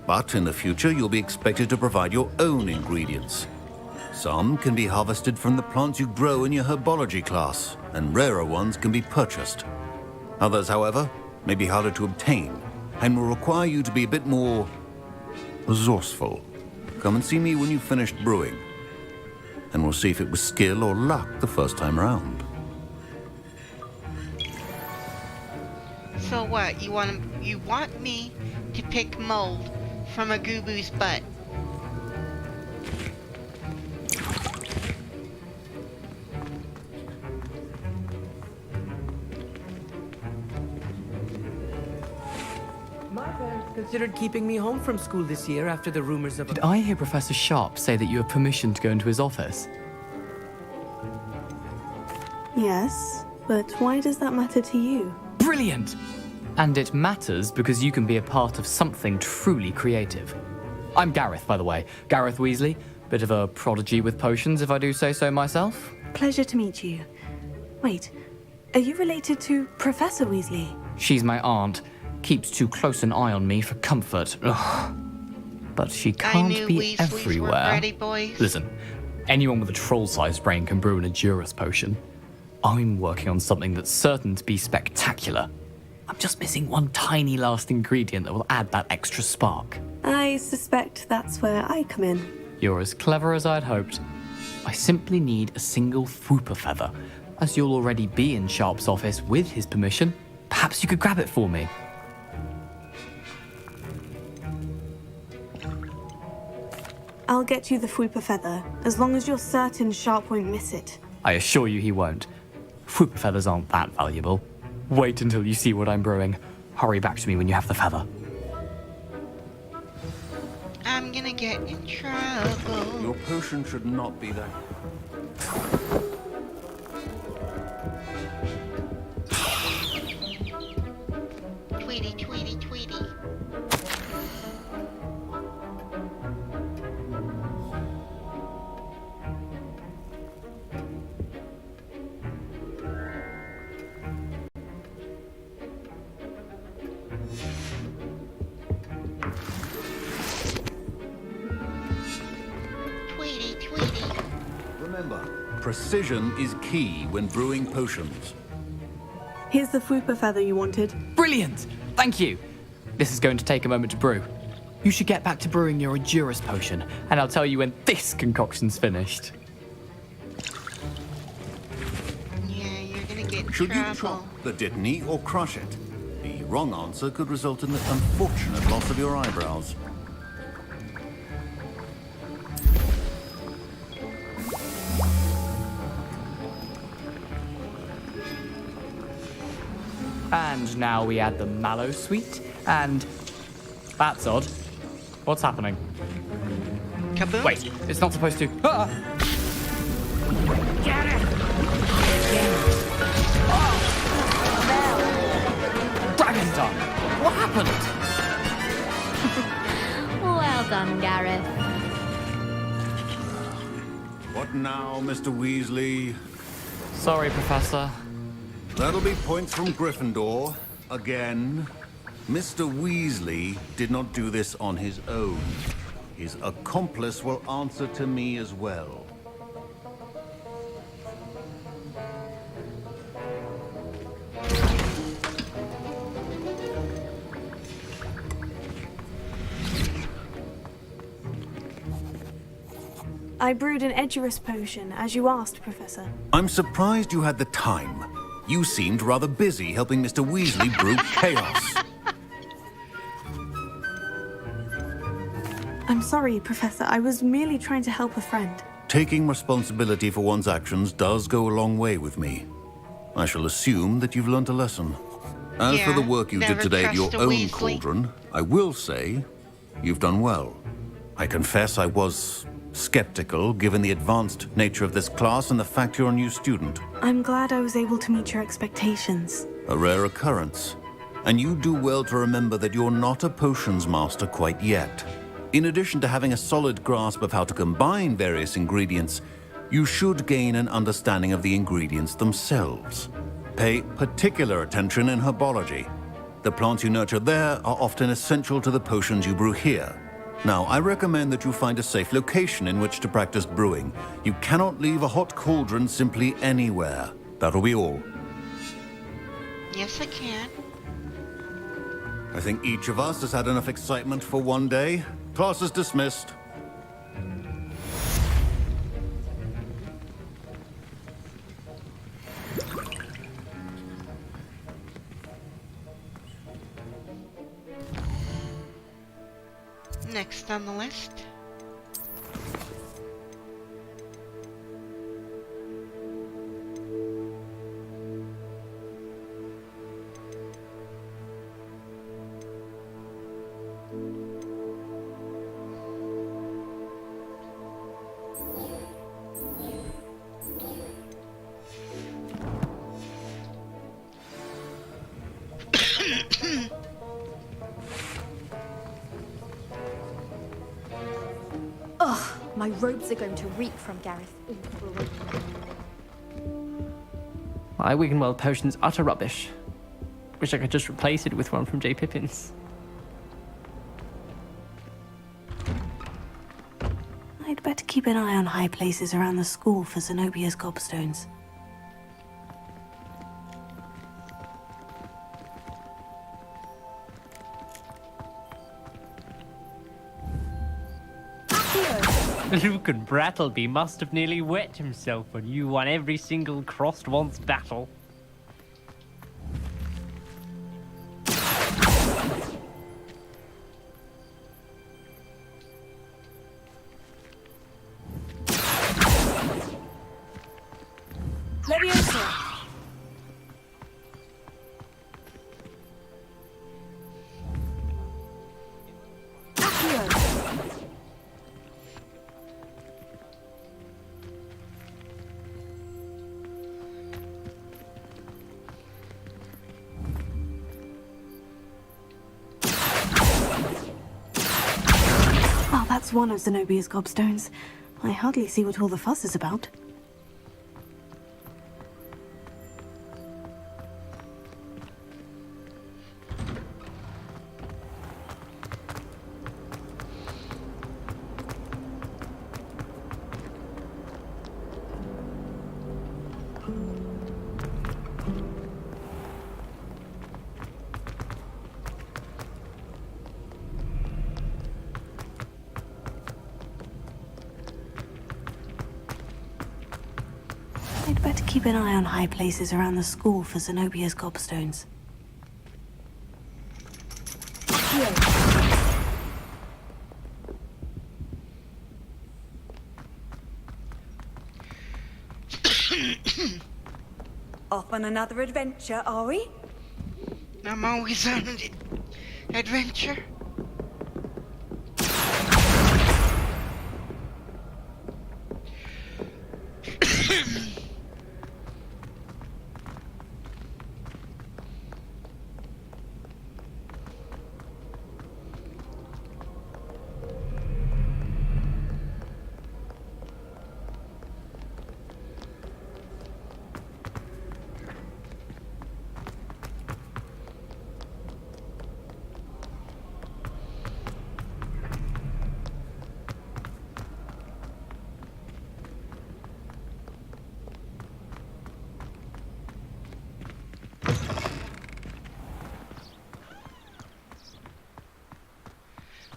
But in the future, you'll be expected to provide your own ingredients. Some can be harvested from the plants you grow in your herbology class, and rarer ones can be purchased. Others, however, may be harder to obtain, and will require you to be a bit more resourceful. Come and see me when you've finished brewing, and we'll see if it was skill or luck the first time around. So what? You want me to pick mold from a Gubu's butt? My parents considered keeping me home from school this year after the rumors of... Did I hear Professor Sharp say that you have permission to go into his office? Yes, but why does that matter to you? Brilliant! And it matters because you can be a part of something truly creative. I'm Gareth, by the way. Gareth Weasley. Bit of a prodigy with potions, if I do say so myself. Pleasure to meet you. Wait, are you related to Professor Weasley? She's my aunt. Keeps too close an eye on me for comfort. Ugh. But she can't be Weasleys everywhere. were bratty boys. Listen, anyone with a troll-sized brain can brew an Edurus potion. I'm working on something that's certain to be spectacular. I'm just missing one tiny last ingredient that will add that extra spark. I suspect that's where I come in. You're as clever as I'd hoped. I simply need a single Fwooper feather. As you'll already be in Sharp's office with his permission, perhaps you could grab it for me. I'll get you the Fwooper feather, as long as you're certain Sharp won't miss it. I assure you he won't. Fwooper feathers aren't that valuable. Wait until you see what I'm brewing. Hurry back to me when you have the feather. I'm gonna get in trouble. Your potion should not be that... Tweety, Tweety, Tweety. Tweety, Tweety. Remember, precision is key when brewing potions. Here's the Fwooper feather you wanted. Brilliant! Thank you. This is going to take a moment to brew. You should get back to brewing your Edurus potion, and I'll tell you when this concoction's finished. Yeah, you're gonna get in Should you trouble. chop the Dittany or crush it? The wrong answer could result in the unfortunate loss of your eyebrows. And now we add the mallow sweet, and... That's odd. What's happening? Kaboom? Wait, it's not supposed to... Ah! Get it! Dragon's Tongue! What happened? Well done, Gareth. What now, Mr. Weasley? Sorry, Professor. That'll be points from Gryffindor. Again. Mr. Weasley did not do this on his own. His accomplice will answer to me as well. I brewed an Edurus potion, as you asked, Professor. I'm surprised you had the time. You seemed rather busy helping Mr. Weasley brew chaos. I'm sorry, Professor. I was merely trying to help a friend. Taking responsibility for one's actions does go a long way with me. I shall assume that you've learnt a lesson. As for the work you did today at your own cauldron, I will say you've done well. I confess I was skeptical, given the advanced nature of this class and the fact you're a new student. I'm glad I was able to meet your expectations. A rare occurrence. And you do well to remember that you're not a potions master quite yet. In addition to having a solid grasp of how to combine various ingredients, you should gain an understanding of the ingredients themselves. Pay particular attention in herbology. The plants you nurture there are often essential to the potions you brew here. Now, I recommend that you find a safe location in which to practice brewing. You cannot leave a hot cauldron simply anywhere. That'll be all. Yes, I can. I think each of us has had enough excitement for one day. Class is dismissed. Next on the list. Ugh, my robes are going to reek from Gareth. My Wiggenweld potion's utter rubbish. Wish I could just replace it with one from J. Pippin's. I'd better keep an eye on high places around the school for Zenobia's gobstones. Luke and Brattleby must have nearly wet himself when you won every single crossed once battle. Leviosa! Well, that's one of Zenobia's gobstones. I hardly see what all the fuss is about. I'd better keep an eye on high places around the school for Zenobia's gobstones. Off on another adventure, are we? I'm always on an adventure.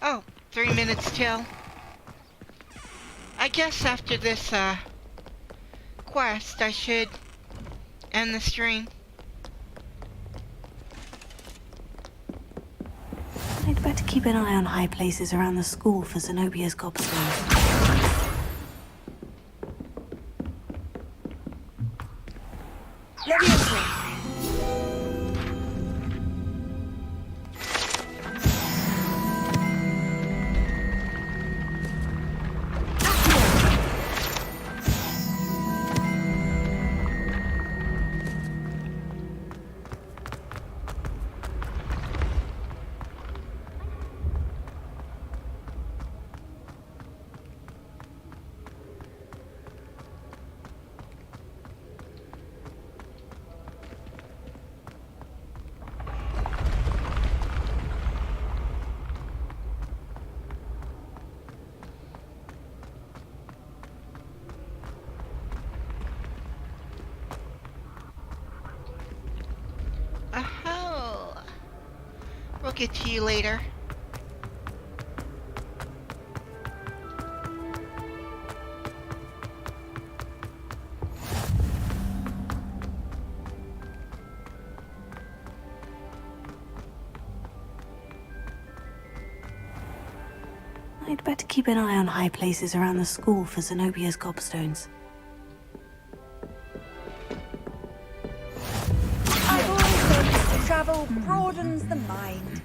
Oh, 3 minutes till. I guess after this, quest, I should end the stream. I'd better keep an eye on high places around the school for Zenobia's gobstones. We'll get to you later. I'd better keep an eye on high places around the school for Zenobia's gobstones. I've always said that travel broadens the mind.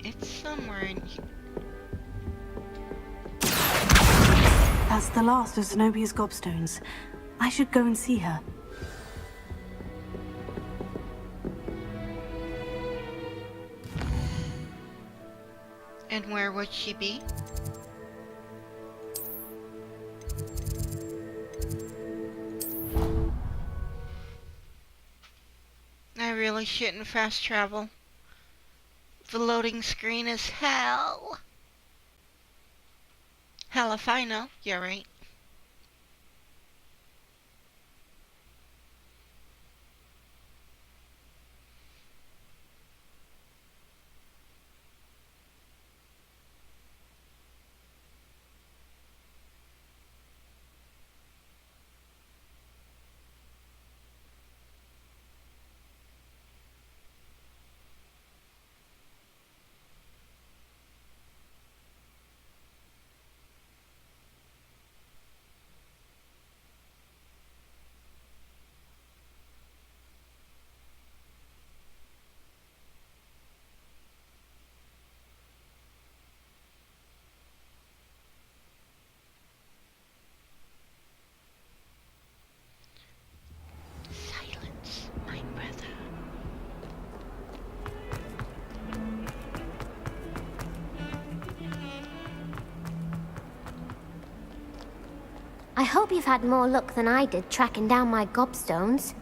It's somewhere in here. That's the last of Zenobia's gobstones. I should go and see her. And where would she be? I really shouldn't fast travel. The loading screen is hell. Hell if I know. You're right. I hope you've had more luck than I did tracking down my gobstones.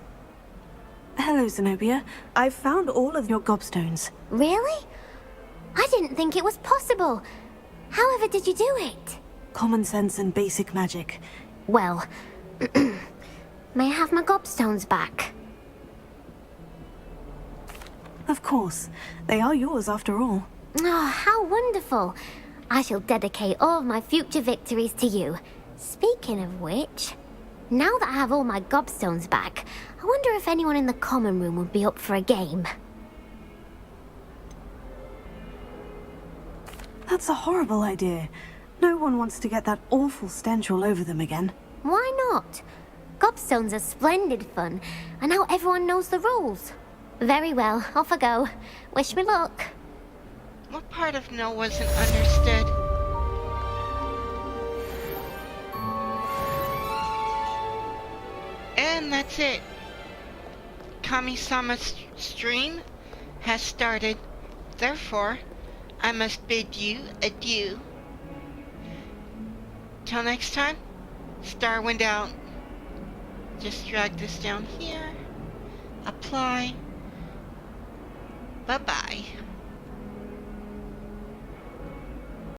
Hello, Zenobia. I've found all of your gobstones. Really? I didn't think it was possible. However did you do it? Common sense and basic magic. Well, may I have my gobstones back? Of course. They are yours after all. Oh, how wonderful. I shall dedicate all of my future victories to you. Speaking of which, now that I have all my gobstones back, I wonder if anyone in the common room would be up for a game. That's a horrible idea. No one wants to get that awful stench all over them again. Why not? Gobstones are splendid fun, and now everyone knows the rules. Very well, off I go. Wish me luck. What part of no wasn't understood? And that's it. Kami-sama's stream has started. Therefore, I must bid you adieu. Till next time, Starrwind out. Just drag this down here. Apply. Bye-bye.